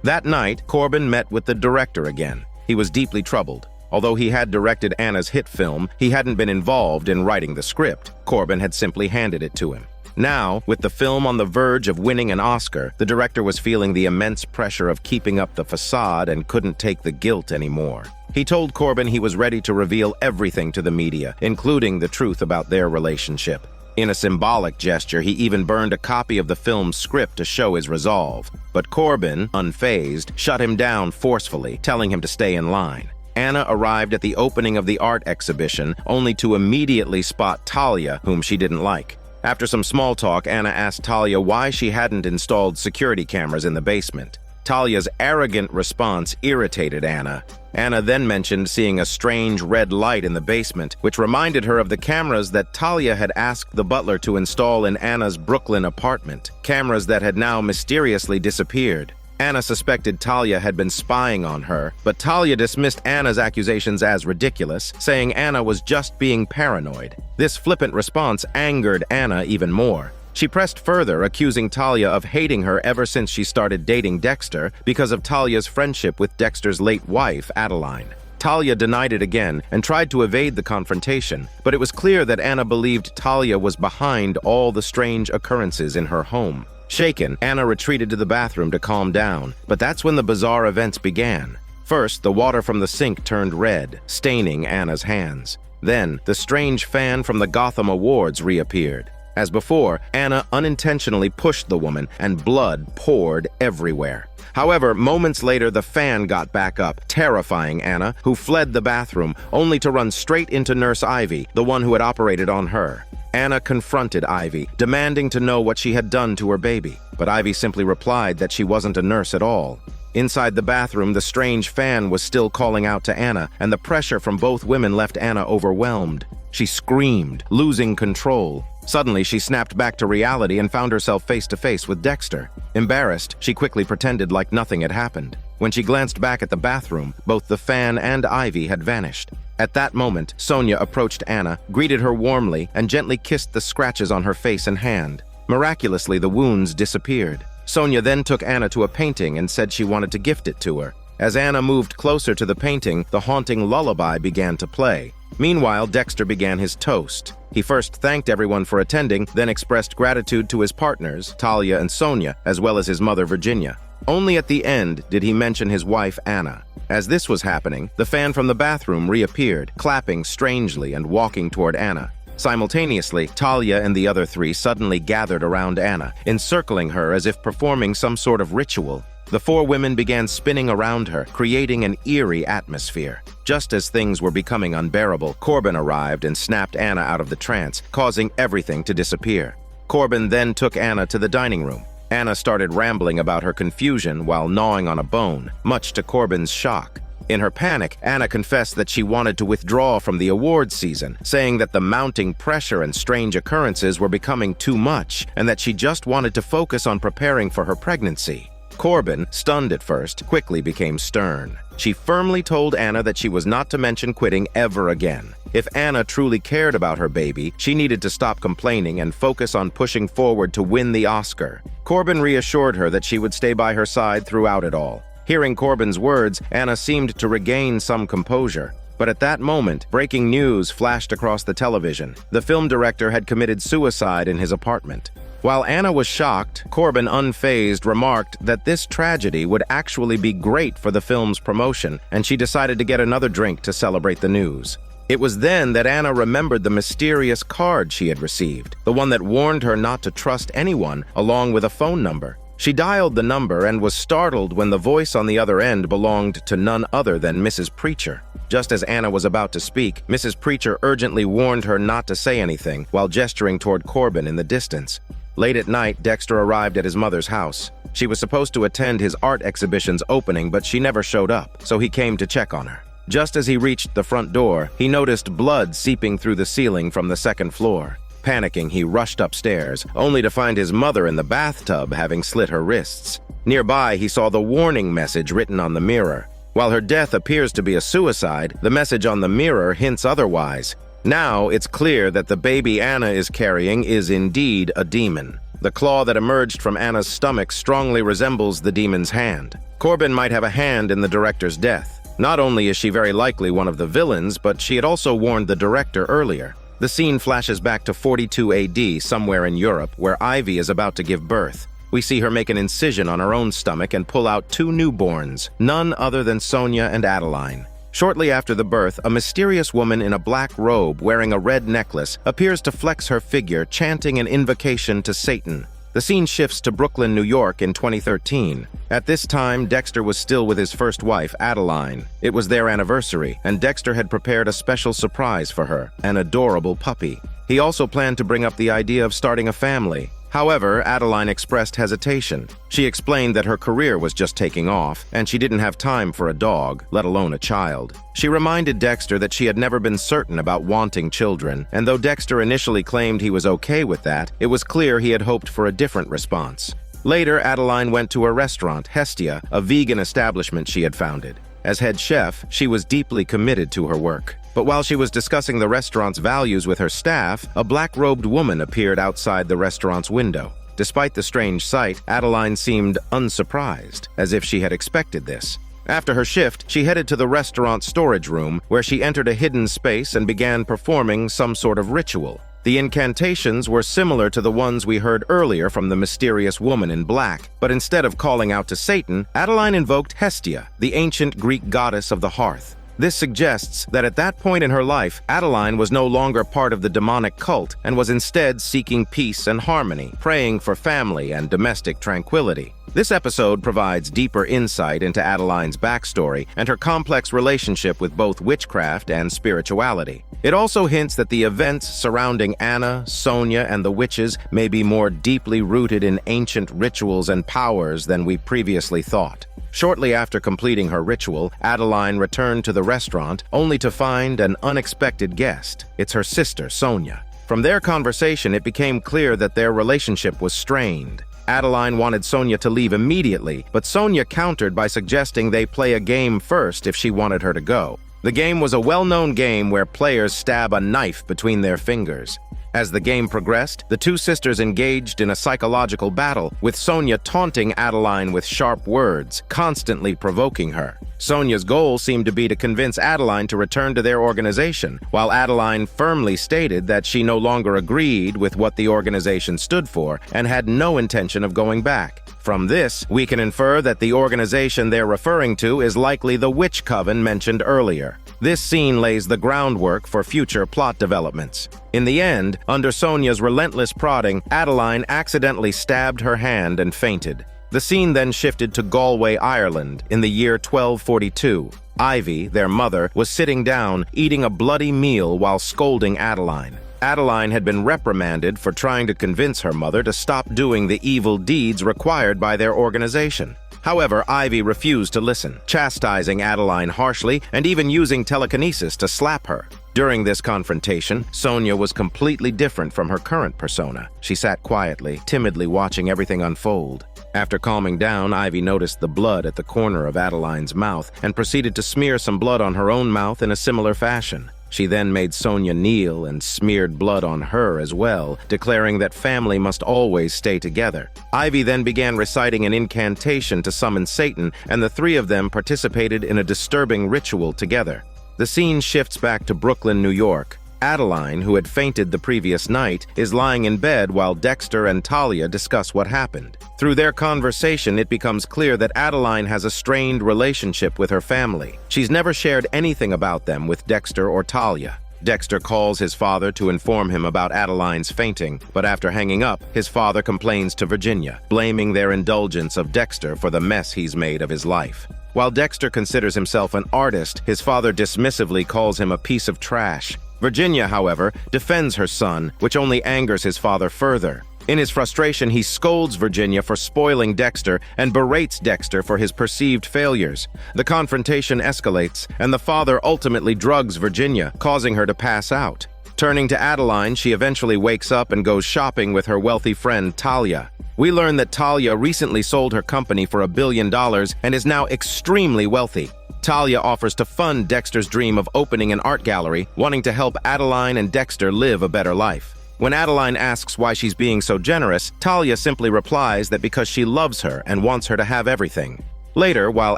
That night, Corbin met with the director again. He was deeply troubled. Although he had directed Anna's hit film, he hadn't been involved in writing the script. Corbin had simply handed it to him. Now, with the film on the verge of winning an Oscar, the director was feeling the immense pressure of keeping up the facade and couldn't take the guilt anymore. He told Corbin he was ready to reveal everything to the media, including the truth about their relationship. In a symbolic gesture, he even burned a copy of the film's script to show his resolve. But Corbin, unfazed, shut him down forcefully, telling him to stay in line. Anna arrived at the opening of the art exhibition, only to immediately spot Talia, whom she didn't like. After some small talk, Anna asked Talia why she hadn't installed security cameras in the basement. Talia's arrogant response irritated Anna. Anna then mentioned seeing a strange red light in the basement, which reminded her of the cameras that Talia had asked the butler to install in Anna's Brooklyn apartment, cameras that had now mysteriously disappeared. Anna suspected Talia had been spying on her, but Talia dismissed Anna's accusations as ridiculous, saying Anna was just being paranoid. This flippant response angered Anna even more. She pressed further, accusing Talia of hating her ever since she started dating Dexter because of Talia's friendship with Dexter's late wife, Adeline. Talia denied it again and tried to evade the confrontation, but it was clear that Anna believed Talia was behind all the strange occurrences in her home. Shaken, Anna retreated to the bathroom to calm down, but that's when the bizarre events began. First, the water from the sink turned red, staining Anna's hands. Then, the strange fan from the Gotham Awards reappeared. As before, Anna unintentionally pushed the woman, and blood poured everywhere. However, moments later, the fan got back up, terrifying Anna, who fled the bathroom, only to run straight into Nurse Ivy, the one who had operated on her. Anna confronted Ivy, demanding to know what she had done to her baby, but Ivy simply replied that she wasn't a nurse at all. Inside the bathroom, the strange fan was still calling out to Anna, and the pressure from both women left Anna overwhelmed. She screamed, losing control. Suddenly, she snapped back to reality and found herself face to face with Dexter. Embarrassed, she quickly pretended like nothing had happened. When she glanced back at the bathroom, both the fan and Ivy had vanished. At that moment, Sonia approached Anna, greeted her warmly, and gently kissed the scratches on her face and hand. Miraculously, the wounds disappeared. Sonia then took Anna to a painting and said she wanted to gift it to her. As Anna moved closer to the painting, the haunting lullaby began to play. Meanwhile, Dexter began his toast. He first thanked everyone for attending, then expressed gratitude to his partners, Talia and Sonia, as well as his mother, Virginia. Only at the end did he mention his wife, Anna. As this was happening, the fan from the bathroom reappeared, clapping strangely and walking toward Anna. Simultaneously, Talia and the other three suddenly gathered around Anna, encircling her as if performing some sort of ritual. The four women began spinning around her, creating an eerie atmosphere. Just as things were becoming unbearable, Corbin arrived and snapped Anna out of the trance, causing everything to disappear. Corbin then took Anna to the dining room. Anna started rambling about her confusion while gnawing on a bone, much to Corbin's shock. In her panic, Anna confessed that she wanted to withdraw from the awards season, saying that the mounting pressure and strange occurrences were becoming too much, and that she just wanted to focus on preparing for her pregnancy. Corbin, stunned at first, quickly became stern. She firmly told Anna that she was not to mention quitting ever again. If Anna truly cared about her baby, she needed to stop complaining and focus on pushing forward to win the Oscar. Corbin reassured her that she would stay by her side throughout it all. Hearing Corbin's words, Anna seemed to regain some composure. But at that moment, breaking news flashed across the television. The film director had committed suicide in his apartment. While Anna was shocked, Corbin, unfazed, remarked that this tragedy would actually be great for the film's promotion, and she decided to get another drink to celebrate the news. It was then that Anna remembered the mysterious card she had received, the one that warned her not to trust anyone, along with a phone number. She dialed the number and was startled when the voice on the other end belonged to none other than Mrs. Preacher. Just as Anna was about to speak, Mrs. Preacher urgently warned her not to say anything while gesturing toward Corbin in the distance. Late at night, Dexter arrived at his mother's house. She was supposed to attend his art exhibition's opening, but she never showed up, so he came to check on her. Just as he reached the front door, he noticed blood seeping through the ceiling from the second floor. Panicking, he rushed upstairs, only to find his mother in the bathtub having slit her wrists. Nearby, he saw the warning message written on the mirror. While her death appears to be a suicide, the message on the mirror hints otherwise. Now, it's clear that the baby Anna is carrying is indeed a demon. The claw that emerged from Anna's stomach strongly resembles the demon's hand. Corbin might have a hand in the director's death. Not only is she very likely one of the villains, but she had also warned the director earlier. The scene flashes back to 42 AD, somewhere in Europe, where Ivy is about to give birth. We see her make an incision on her own stomach and pull out two newborns, none other than Sonia and Adeline. Shortly after the birth, a mysterious woman in a black robe wearing a red necklace appears to flex her figure, chanting an invocation to Satan. The scene shifts to Brooklyn, New York in 2013. At this time, Dexter was still with his first wife, Adeline. It was their anniversary, and Dexter had prepared a special surprise for her, an adorable puppy. He also planned to bring up the idea of starting a family. However, Adeline expressed hesitation. She explained that her career was just taking off, and she didn't have time for a dog, let alone a child. She reminded Dexter that she had never been certain about wanting children, and though Dexter initially claimed he was okay with that, it was clear he had hoped for a different response. Later, Adeline went to a restaurant, Hestia, a vegan establishment she had founded. As head chef, she was deeply committed to her work. But while she was discussing the restaurant's values with her staff, a black-robed woman appeared outside the restaurant's window. Despite the strange sight, Adeline seemed unsurprised, as if she had expected this. After her shift, she headed to the restaurant's storage room, where she entered a hidden space and began performing some sort of ritual. The incantations were similar to the ones we heard earlier from the mysterious woman in black, but instead of calling out to Satan, Adeline invoked Hestia, the ancient Greek goddess of the hearth. This suggests that at that point in her life, Adeline was no longer part of the demonic cult and was instead seeking peace and harmony, praying for family and domestic tranquility. This episode provides deeper insight into Adeline's backstory and her complex relationship with both witchcraft and spirituality. It also hints that the events surrounding Anna, Sonia, and the witches may be more deeply rooted in ancient rituals and powers than we previously thought. Shortly after completing her ritual, Adeline returned to the restaurant only to find an unexpected guest. It's her sister, Sonia. From their conversation, it became clear that their relationship was strained. Adeline wanted Sonia to leave immediately, but Sonia countered by suggesting they play a game first if she wanted her to go. The game was a well-known game where players stab a knife between their fingers. As the game progressed, the two sisters engaged in a psychological battle, with Sonia taunting Adeline with sharp words, constantly provoking her. Sonia's goal seemed to be to convince Adeline to return to their organization, while Adeline firmly stated that she no longer agreed with what the organization stood for and had no intention of going back. From this, we can infer that the organization they're referring to is likely the Witch Coven mentioned earlier. This scene lays the groundwork for future plot developments. In the end, under Sonia's relentless prodding, Adeline accidentally stabbed her hand and fainted. The scene then shifted to Galway, Ireland, in the year 1242. Ivy, their mother, was sitting down, eating a bloody meal while scolding Adeline. Adeline had been reprimanded for trying to convince her mother to stop doing the evil deeds required by their organization. However, Ivy refused to listen, chastising Adeline harshly and even using telekinesis to slap her. During this confrontation, Sonia was completely different from her current persona. She sat quietly, timidly watching everything unfold. After calming down, Ivy noticed the blood at the corner of Adeline's mouth and proceeded to smear some blood on her own mouth in a similar fashion. She then made Sonia kneel and smeared blood on her as well, declaring that family must always stay together. Ivy then began reciting an incantation to summon Satan, and the three of them participated in a disturbing ritual together. The scene shifts back to Brooklyn, New York. Adeline, who had fainted the previous night, is lying in bed while Dexter and Talia discuss what happened. Through their conversation, it becomes clear that Adeline has a strained relationship with her family. She's never shared anything about them with Dexter or Talia. Dexter calls his father to inform him about Adeline's fainting, but after hanging up, his father complains to Virginia, blaming their indulgence of Dexter for the mess he's made of his life. While Dexter considers himself an artist, his father dismissively calls him a piece of trash. Virginia, however, defends her son, which only angers his father further. In his frustration, he scolds Virginia for spoiling Dexter and berates Dexter for his perceived failures. The confrontation escalates, and the father ultimately drugs Virginia, causing her to pass out. Turning to Adeline, she eventually wakes up and goes shopping with her wealthy friend Talia. We learn that Talia recently sold her company for $1 billion and is now extremely wealthy. Talia offers to fund Dexter's dream of opening an art gallery, wanting to help Adeline and Dexter live a better life. When Adeline asks why she's being so generous, Talia simply replies that because she loves her and wants her to have everything. Later, while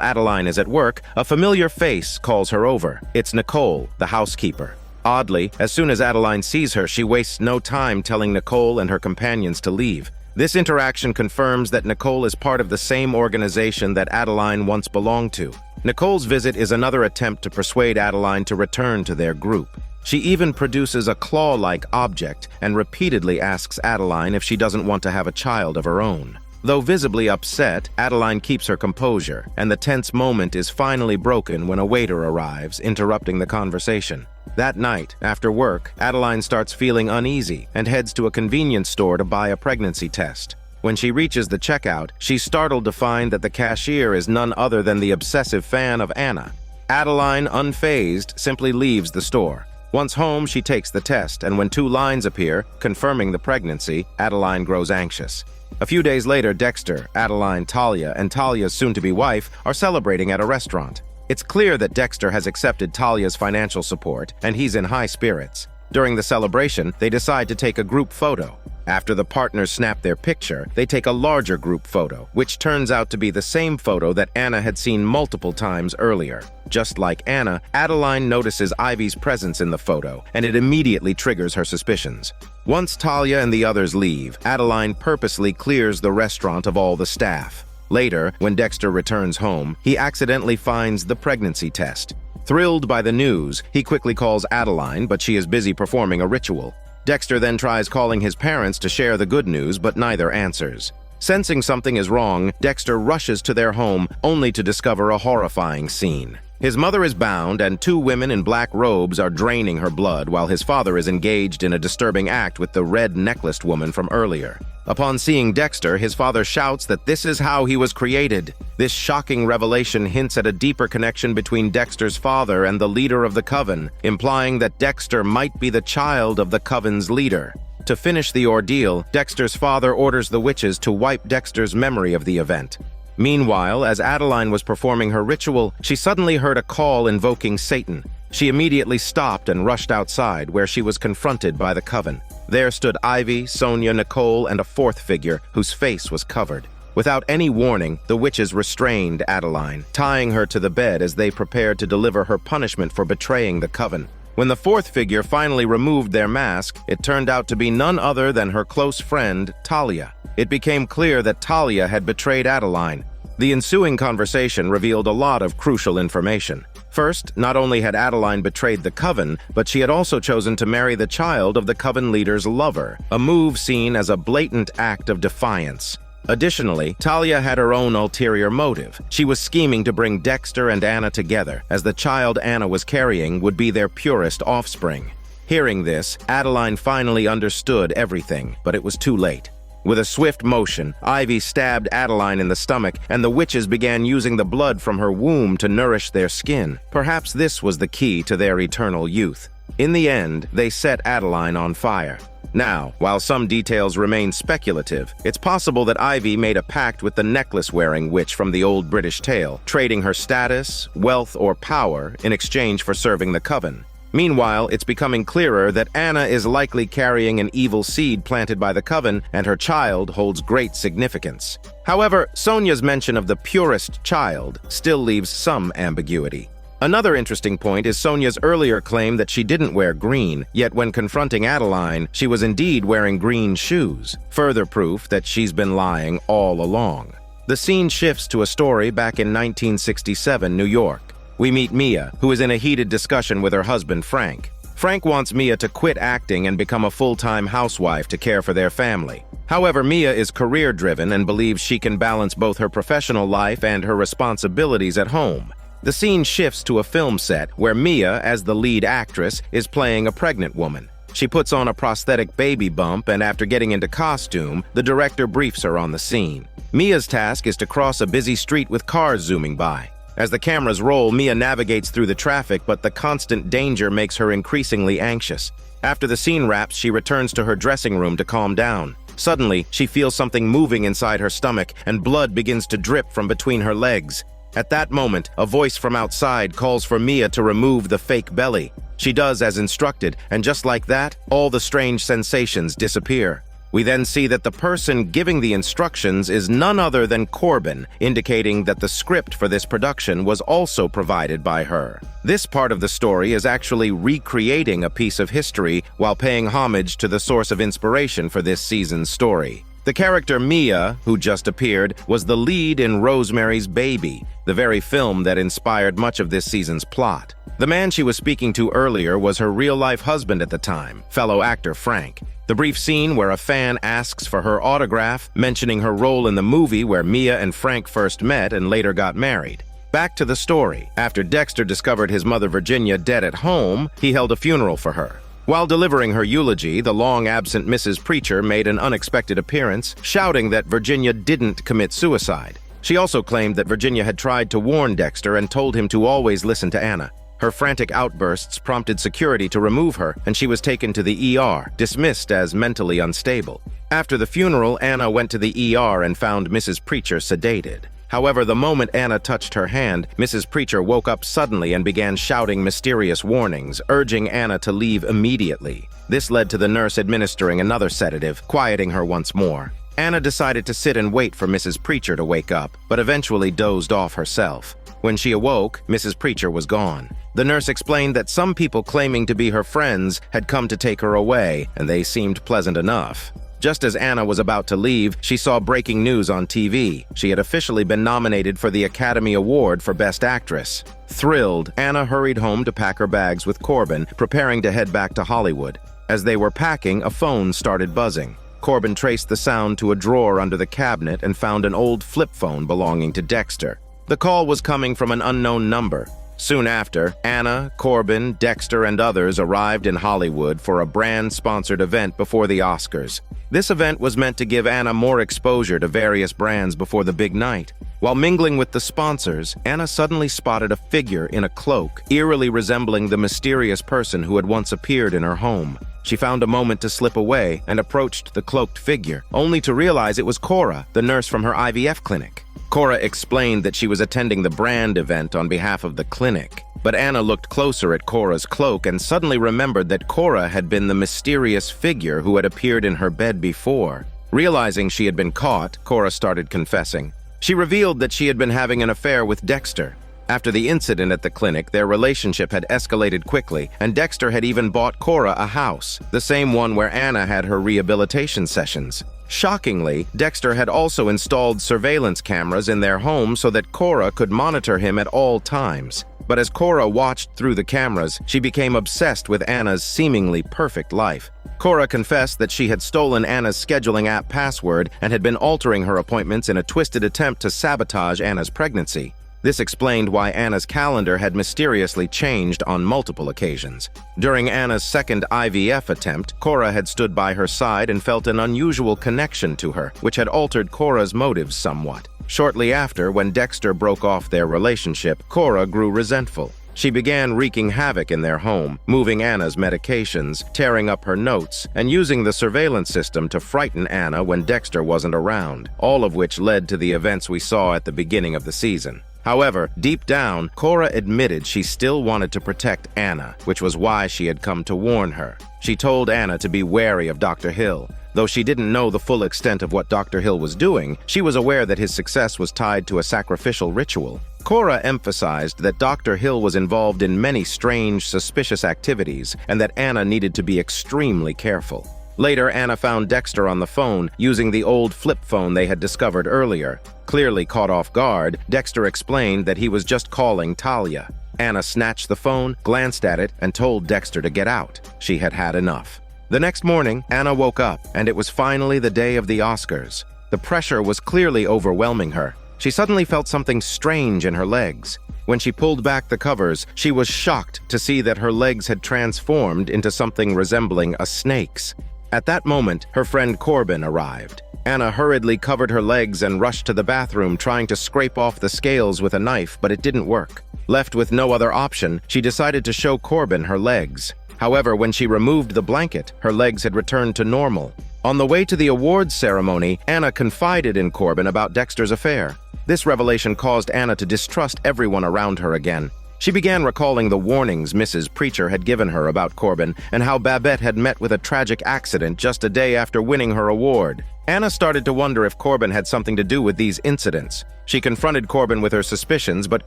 Adeline is at work, a familiar face calls her over. It's Nicole, the housekeeper. Oddly, as soon as Adeline sees her, she wastes no time telling Nicole and her companions to leave. This interaction confirms that Nicole is part of the same organization that Adeline once belonged to. Nicole's visit is another attempt to persuade Adeline to return to their group. She even produces a claw-like object and repeatedly asks Adeline if she doesn't want to have a child of her own. Though visibly upset, Adeline keeps her composure, and the tense moment is finally broken when a waiter arrives, interrupting the conversation. That night, after work, Adeline starts feeling uneasy and heads to a convenience store to buy a pregnancy test. When she reaches the checkout, she's startled to find that the cashier is none other than the obsessive fan of Anna. Adeline, unfazed, simply leaves the store. Once home, she takes the test, and when 2 lines appear, confirming the pregnancy, Adeline grows anxious. A few days later, Dexter, Adeline, Talia, and Talia's soon-to-be wife are celebrating at a restaurant. It's clear that Dexter has accepted Talia's financial support, and he's in high spirits. During the celebration, they decide to take a group photo. After the partners snap their picture, they take a larger group photo, which turns out to be the same photo that Anna had seen multiple times earlier. Just like Anna, Adeline notices Ivy's presence in the photo, and it immediately triggers her suspicions. Once Talia and the others leave, Adeline purposely clears the restaurant of all the staff. Later, when Dexter returns home, he accidentally finds the pregnancy test. Thrilled by the news, he quickly calls Adeline, but she is busy performing a ritual. Dexter then tries calling his parents to share the good news, but neither answers. Sensing something is wrong, Dexter rushes to their home, only to discover a horrifying scene. His mother is bound, and 2 women in black robes are draining her blood, while his father is engaged in a disturbing act with the red-necklaced woman from earlier. Upon seeing Dexter, his father shouts that this is how he was created. This shocking revelation hints at a deeper connection between Dexter's father and the leader of the Coven, implying that Dexter might be the child of the Coven's leader. To finish the ordeal, Dexter's father orders the witches to wipe Dexter's memory of the event. Meanwhile, as Adeline was performing her ritual, she suddenly heard a call invoking Satan. She immediately stopped and rushed outside, where she was confronted by the Coven. There stood Ivy, Sonia, Nicole, and a 4th figure whose face was covered. Without any warning, the witches restrained Adeline, tying her to the bed as they prepared to deliver her punishment for betraying the Coven. When the 4th figure finally removed their mask, it turned out to be none other than her close friend, Talia. It became clear that Talia had betrayed Adeline. The ensuing conversation revealed a lot of crucial information. First, not only had Adeline betrayed the Coven, but she had also chosen to marry the child of the Coven leader's lover, a move seen as a blatant act of defiance. Additionally, Talia had her own ulterior motive. She was scheming to bring Dexter and Anna together, as the child Anna was carrying would be their purest offspring. Hearing this, Adeline finally understood everything, but it was too late. With a swift motion, Ivy stabbed Adeline in the stomach, and the witches began using the blood from her womb to nourish their skin. Perhaps this was the key to their eternal youth. In the end, they set Adeline on fire. Now, while some details remain speculative, it's possible that Ivy made a pact with the necklace-wearing witch from the old British tale, trading her status, wealth, or power in exchange for serving the Coven. Meanwhile, it's becoming clearer that Anna is likely carrying an evil seed planted by the Coven, and her child holds great significance. However, Sonia's mention of the purest child still leaves some ambiguity. Another interesting point is Sonia's earlier claim that she didn't wear green, yet when confronting Adeline, she was indeed wearing green shoes, further proof that she's been lying all along. The scene shifts to a story back in 1967 New York. We meet Mia, who is in a heated discussion with her husband, Frank. Frank wants Mia to quit acting and become a full-time housewife to care for their family. However, Mia is career-driven and believes she can balance both her professional life and her responsibilities at home. The scene shifts to a film set where Mia, as the lead actress, is playing a pregnant woman. She puts on a prosthetic baby bump, and after getting into costume, the director briefs her on the scene. Mia's task is to cross a busy street with cars zooming by. As the cameras roll, Mia navigates through the traffic, but the constant danger makes her increasingly anxious. After the scene wraps, she returns to her dressing room to calm down. Suddenly, she feels something moving inside her stomach, and blood begins to drip from between her legs. At that moment, a voice from outside calls for Mia to remove the fake belly. She does as instructed, and just like that, all the strange sensations disappear. We then see that the person giving the instructions is none other than Corbin, indicating that the script for this production was also provided by her. This part of the story is actually recreating a piece of history while paying homage to the source of inspiration for this season's story. The character Mia, who just appeared, was the lead in Rosemary's Baby, the very film that inspired much of this season's plot. The man she was speaking to earlier was her real-life husband at the time, fellow actor Frank. The brief scene where a fan asks for her autograph, mentioning her role in the movie where Mia and Frank first met and later got married. Back to the story. After Dexter discovered his mother Virginia dead at home, he held a funeral for her. While delivering her eulogy, the long-absent Mrs. Preacher made an unexpected appearance, shouting that Virginia didn't commit suicide. She also claimed that Virginia had tried to warn Dexter and told him to always listen to Anna. Her frantic outbursts prompted security to remove her, and she was taken to the ER, dismissed as mentally unstable. After the funeral, Anna went to the ER and found Mrs. Preacher sedated. However, the moment Anna touched her hand, Mrs. Preacher woke up suddenly and began shouting mysterious warnings, urging Anna to leave immediately. This led to the nurse administering another sedative, quieting her once more. Anna decided to sit and wait for Mrs. Preacher to wake up, but eventually dozed off herself. When she awoke, Mrs. Preacher was gone. The nurse explained that some people claiming to be her friends had come to take her away, and they seemed pleasant enough. Just as Anna was about to leave, she saw breaking news on TV. She had officially been nominated for the Academy Award for Best Actress. Thrilled, Anna hurried home to pack her bags with Corbin, preparing to head back to Hollywood. As they were packing, a phone started buzzing. Corbin traced the sound to a drawer under the cabinet and found an old flip phone belonging to Dexter. The call was coming from an unknown number. Soon after, Anna, Corbin, Dexter, and others arrived in Hollywood for a brand-sponsored event before the Oscars. This event was meant to give Anna more exposure to various brands before the big night. While mingling with the sponsors, Anna suddenly spotted a figure in a cloak, eerily resembling the mysterious person who had once appeared in her home. She found a moment to slip away and approached the cloaked figure, only to realize it was Cora, the nurse from her IVF clinic. Cora explained that she was attending the brand event on behalf of the clinic. But Anna looked closer at Cora's cloak and suddenly remembered that Cora had been the mysterious figure who had appeared in her bed before. Realizing she had been caught, Cora started confessing. She revealed that she had been having an affair with Dexter. After the incident at the clinic, their relationship had escalated quickly, and Dexter had even bought Cora a house, the same one where Anna had her rehabilitation sessions. Shockingly, Dexter had also installed surveillance cameras in their home so that Cora could monitor him at all times. But as Cora watched through the cameras, she became obsessed with Anna's seemingly perfect life. Cora confessed that she had stolen Anna's scheduling app password and had been altering her appointments in a twisted attempt to sabotage Anna's pregnancy. This explained why Anna's calendar had mysteriously changed on multiple occasions. During Anna's second IVF attempt, Cora had stood by her side and felt an unusual connection to her, which had altered Cora's motives somewhat. Shortly after, when Dexter broke off their relationship, Cora grew resentful. She began wreaking havoc in their home, moving Anna's medications, tearing up her notes, and using the surveillance system to frighten Anna when Dexter wasn't around, all of which led to the events we saw at the beginning of the season. However, deep down, Cora admitted she still wanted to protect Anna, which was why she had come to warn her. She told Anna to be wary of Dr. Hill. Though she didn't know the full extent of what Dr. Hill was doing, she was aware that his success was tied to a sacrificial ritual. Cora emphasized that Dr. Hill was involved in many strange, suspicious activities, and that Anna needed to be extremely careful. Later, Anna found Dexter on the phone, using the old flip phone they had discovered earlier. Clearly caught off guard, Dexter explained that he was just calling Talia. Anna snatched the phone, glanced at it, and told Dexter to get out. She had had enough. The next morning, Anna woke up, and it was finally the day of the Oscars. The pressure was clearly overwhelming her. She suddenly felt something strange in her legs. When she pulled back the covers, she was shocked to see that her legs had transformed into something resembling a snake's. At that moment, her friend Corbin arrived. Anna hurriedly covered her legs and rushed to the bathroom, trying to scrape off the scales with a knife, but it didn't work. Left with no other option, she decided to show Corbin her legs. However, when she removed the blanket, her legs had returned to normal. On the way to the awards ceremony, Anna confided in Corbin about Dexter's affair. This revelation caused Anna to distrust everyone around her again. She began recalling the warnings Mrs. Preacher had given her about Corbin and how Babette had met with a tragic accident just a day after winning her award. Anna started to wonder if Corbin had something to do with these incidents. She confronted Corbin with her suspicions, but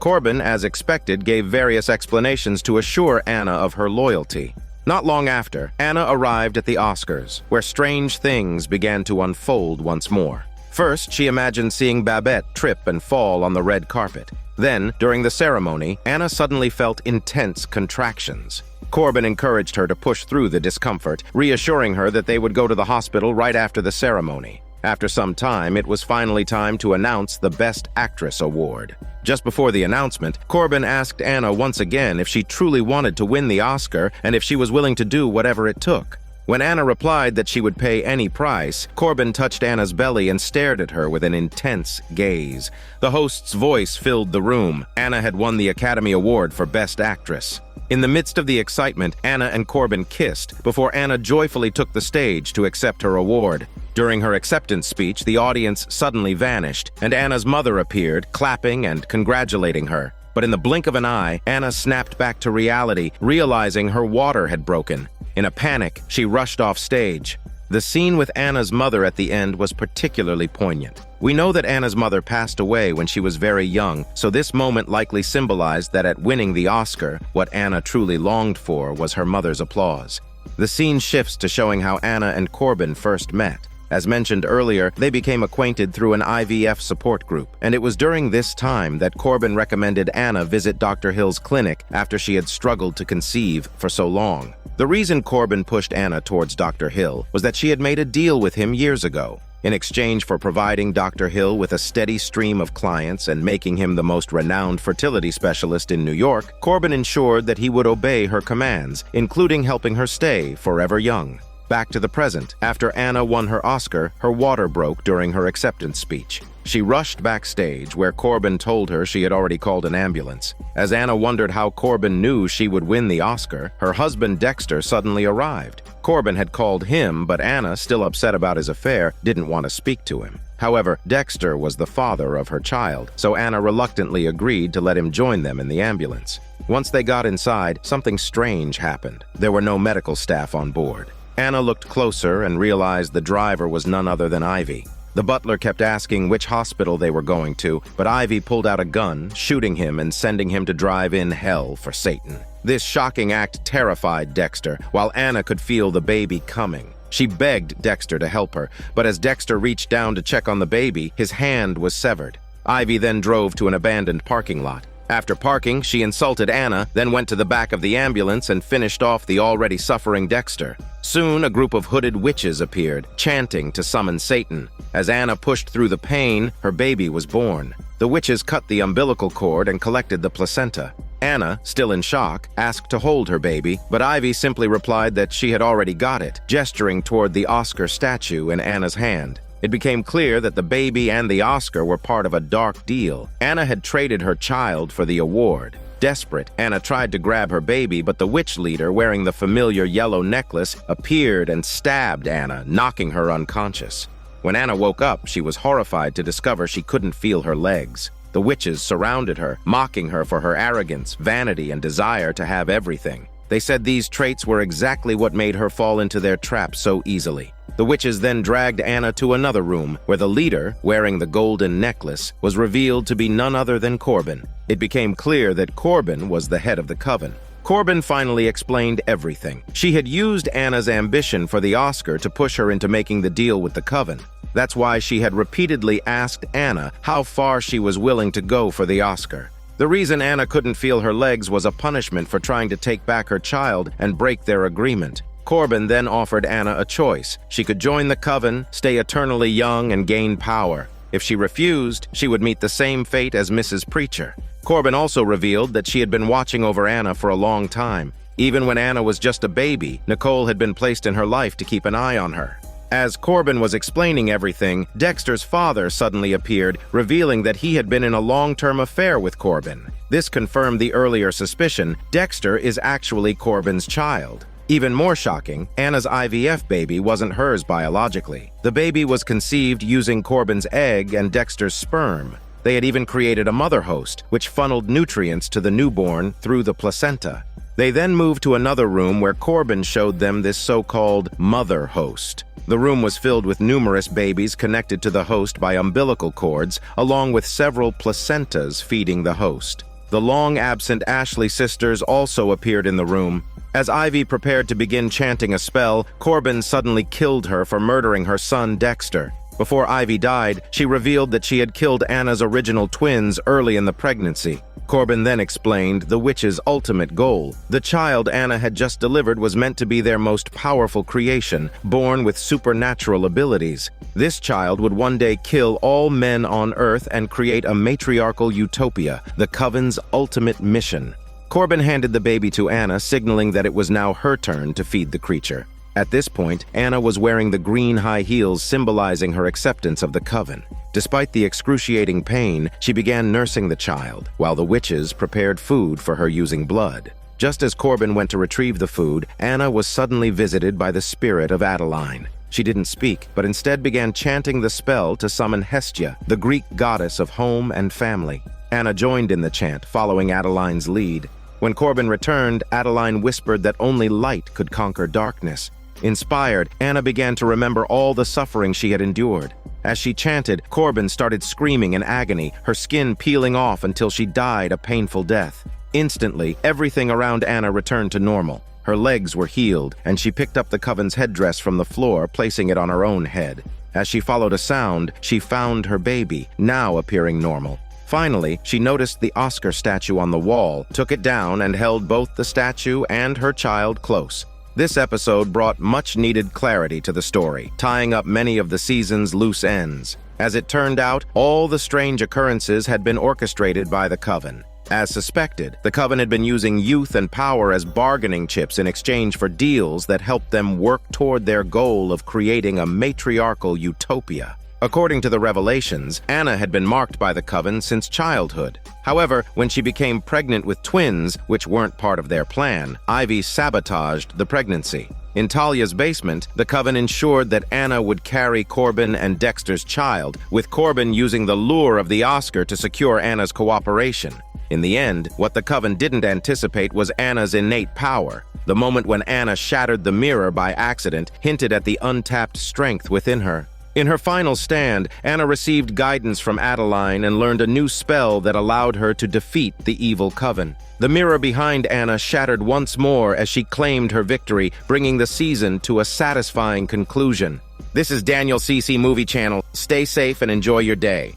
Corbin, as expected, gave various explanations to assure Anna of her loyalty. Not long after, Anna arrived at the Oscars, where strange things began to unfold once more. First, she imagined seeing Babette trip and fall on the red carpet. Then, during the ceremony, Anna suddenly felt intense contractions. Corbin encouraged her to push through the discomfort, reassuring her that they would go to the hospital right after the ceremony. After some time, it was finally time to announce the Best Actress award. Just before the announcement, Corbin asked Anna once again if she truly wanted to win the Oscar and if she was willing to do whatever it took. When Anna replied that she would pay any price, Corbin touched Anna's belly and stared at her with an intense gaze. The host's voice filled the room. Anna had won the Academy Award for Best Actress. In the midst of the excitement, Anna and Corbin kissed before Anna joyfully took the stage to accept her award. During her acceptance speech, the audience suddenly vanished, and Anna's mother appeared, clapping and congratulating her. But in the blink of an eye, Anna snapped back to reality, realizing her water had broken. In a panic, she rushed off stage. The scene with Anna's mother at the end was particularly poignant. We know that Anna's mother passed away when she was very young, so this moment likely symbolized that at winning the Oscar, what Anna truly longed for was her mother's applause. The scene shifts to showing how Anna and Corbin first met. As mentioned earlier, they became acquainted through an IVF support group, and it was during this time that Corbin recommended Anna visit Dr. Hill's clinic after she had struggled to conceive for so long. The reason Corbin pushed Anna towards Dr. Hill was that she had made a deal with him years ago. In exchange for providing Dr. Hill with a steady stream of clients and making him the most renowned fertility specialist in New York, Corbin ensured that he would obey her commands, including helping her stay forever young. Back to the present, after Anna won her Oscar, her water broke during her acceptance speech. She rushed backstage, where Corbin told her she had already called an ambulance. As Anna wondered how Corbin knew she would win the Oscar, her husband Dexter suddenly arrived. Corbin had called him, but Anna, still upset about his affair, didn't want to speak to him. However, Dexter was the father of her child, so Anna reluctantly agreed to let him join them in the ambulance. Once they got inside, something strange happened. There were no medical staff on board. Anna looked closer and realized the driver was none other than Ivy. The butler kept asking which hospital they were going to, but Ivy pulled out a gun, shooting him and sending him to drive in hell for Satan. This shocking act terrified Dexter, while Anna could feel the baby coming. She begged Dexter to help her, but as Dexter reached down to check on the baby, his hand was severed. Ivy then drove to an abandoned parking lot. After parking, she insulted Anna, then went to the back of the ambulance and finished off the already suffering Dexter. Soon, a group of hooded witches appeared, chanting to summon Satan. As Anna pushed through the pain, her baby was born. The witches cut the umbilical cord and collected the placenta. Anna, still in shock, asked to hold her baby, but Ivy simply replied that she had already got it, gesturing toward the Oscar statue in Anna's hand. It became clear that the baby and the Oscar were part of a dark deal. Anna had traded her child for the award. Desperate, Anna tried to grab her baby, but the witch leader, wearing the familiar yellow necklace, appeared and stabbed Anna, knocking her unconscious. When Anna woke up, she was horrified to discover she couldn't feel her legs. The witches surrounded her, mocking her for her arrogance, vanity, and desire to have everything. They said these traits were exactly what made her fall into their trap so easily. The witches then dragged Anna to another room, where the leader, wearing the golden necklace, was revealed to be none other than Corbin. It became clear that Corbin was the head of the coven. Corbin finally explained everything. She had used Anna's ambition for the Oscar to push her into making the deal with the coven. That's why she had repeatedly asked Anna how far she was willing to go for the Oscar. The reason Anna couldn't feel her legs was a punishment for trying to take back her child and break their agreement. Corbin then offered Anna a choice. She could join the coven, stay eternally young, and gain power. If she refused, she would meet the same fate as Mrs. Preacher. Corbin also revealed that she had been watching over Anna for a long time. Even when Anna was just a baby, Nicole had been placed in her life to keep an eye on her. As Corbin was explaining everything, Dexter's father suddenly appeared, revealing that he had been in a long-term affair with Corbin. This confirmed the earlier suspicion: Dexter is actually Corbin's child. Even more shocking, Anna's IVF baby wasn't hers biologically. The baby was conceived using Corbin's egg and Dexter's sperm. They had even created a mother host, which funneled nutrients to the newborn through the placenta. They then moved to another room where Corbin showed them this so-called mother host. The room was filled with numerous babies connected to the host by umbilical cords, along with several placentas feeding the host. The long-absent Ashley sisters also appeared in the room. As Ivy prepared to begin chanting a spell, Corbin suddenly killed her for murdering her son Dexter. Before Ivy died, she revealed that she had killed Anna's original twins early in the pregnancy. Corbin then explained the witch's ultimate goal. The child Anna had just delivered was meant to be their most powerful creation, born with supernatural abilities. This child would one day kill all men on Earth and create a matriarchal utopia, the Coven's ultimate mission. Corbin handed the baby to Anna, signaling that it was now her turn to feed the creature. At this point, Anna was wearing the green high heels, symbolizing her acceptance of the Coven. Despite the excruciating pain, she began nursing the child, while the witches prepared food for her using blood. Just as Corbin went to retrieve the food, Anna was suddenly visited by the spirit of Adeline. She didn't speak, but instead began chanting the spell to summon Hestia, the Greek goddess of home and family. Anna joined in the chant, following Adeline's lead. When Corbin returned, Adeline whispered that only light could conquer darkness. Inspired, Anna began to remember all the suffering she had endured. As she chanted, Corbin started screaming in agony, her skin peeling off until she died a painful death. Instantly, everything around Anna returned to normal. Her legs were healed, and she picked up the Coven's headdress from the floor, placing it on her own head. As she followed a sound, she found her baby, now appearing normal. Finally, she noticed the Oscar statue on the wall, took it down, and held both the statue and her child close. This episode brought much-needed clarity to the story, tying up many of the season's loose ends. As it turned out, all the strange occurrences had been orchestrated by the Coven. As suspected, the Coven had been using youth and power as bargaining chips in exchange for deals that helped them work toward their goal of creating a matriarchal utopia. According to the revelations, Anna had been marked by the Coven since childhood. However, when she became pregnant with twins, which weren't part of their plan, Ivy sabotaged the pregnancy. In Talia's basement, the Coven ensured that Anna would carry Corbin and Dexter's child, with Corbin using the lure of the Oscar to secure Anna's cooperation. In the end, what the Coven didn't anticipate was Anna's innate power. The moment when Anna shattered the mirror by accident hinted at the untapped strength within her. In her final stand, Anna received guidance from Adeline and learned a new spell that allowed her to defeat the evil Coven. The mirror behind Anna shattered once more as she claimed her victory, bringing the season to a satisfying conclusion. This is Daniel CC Movie Channel. Stay safe and enjoy your day.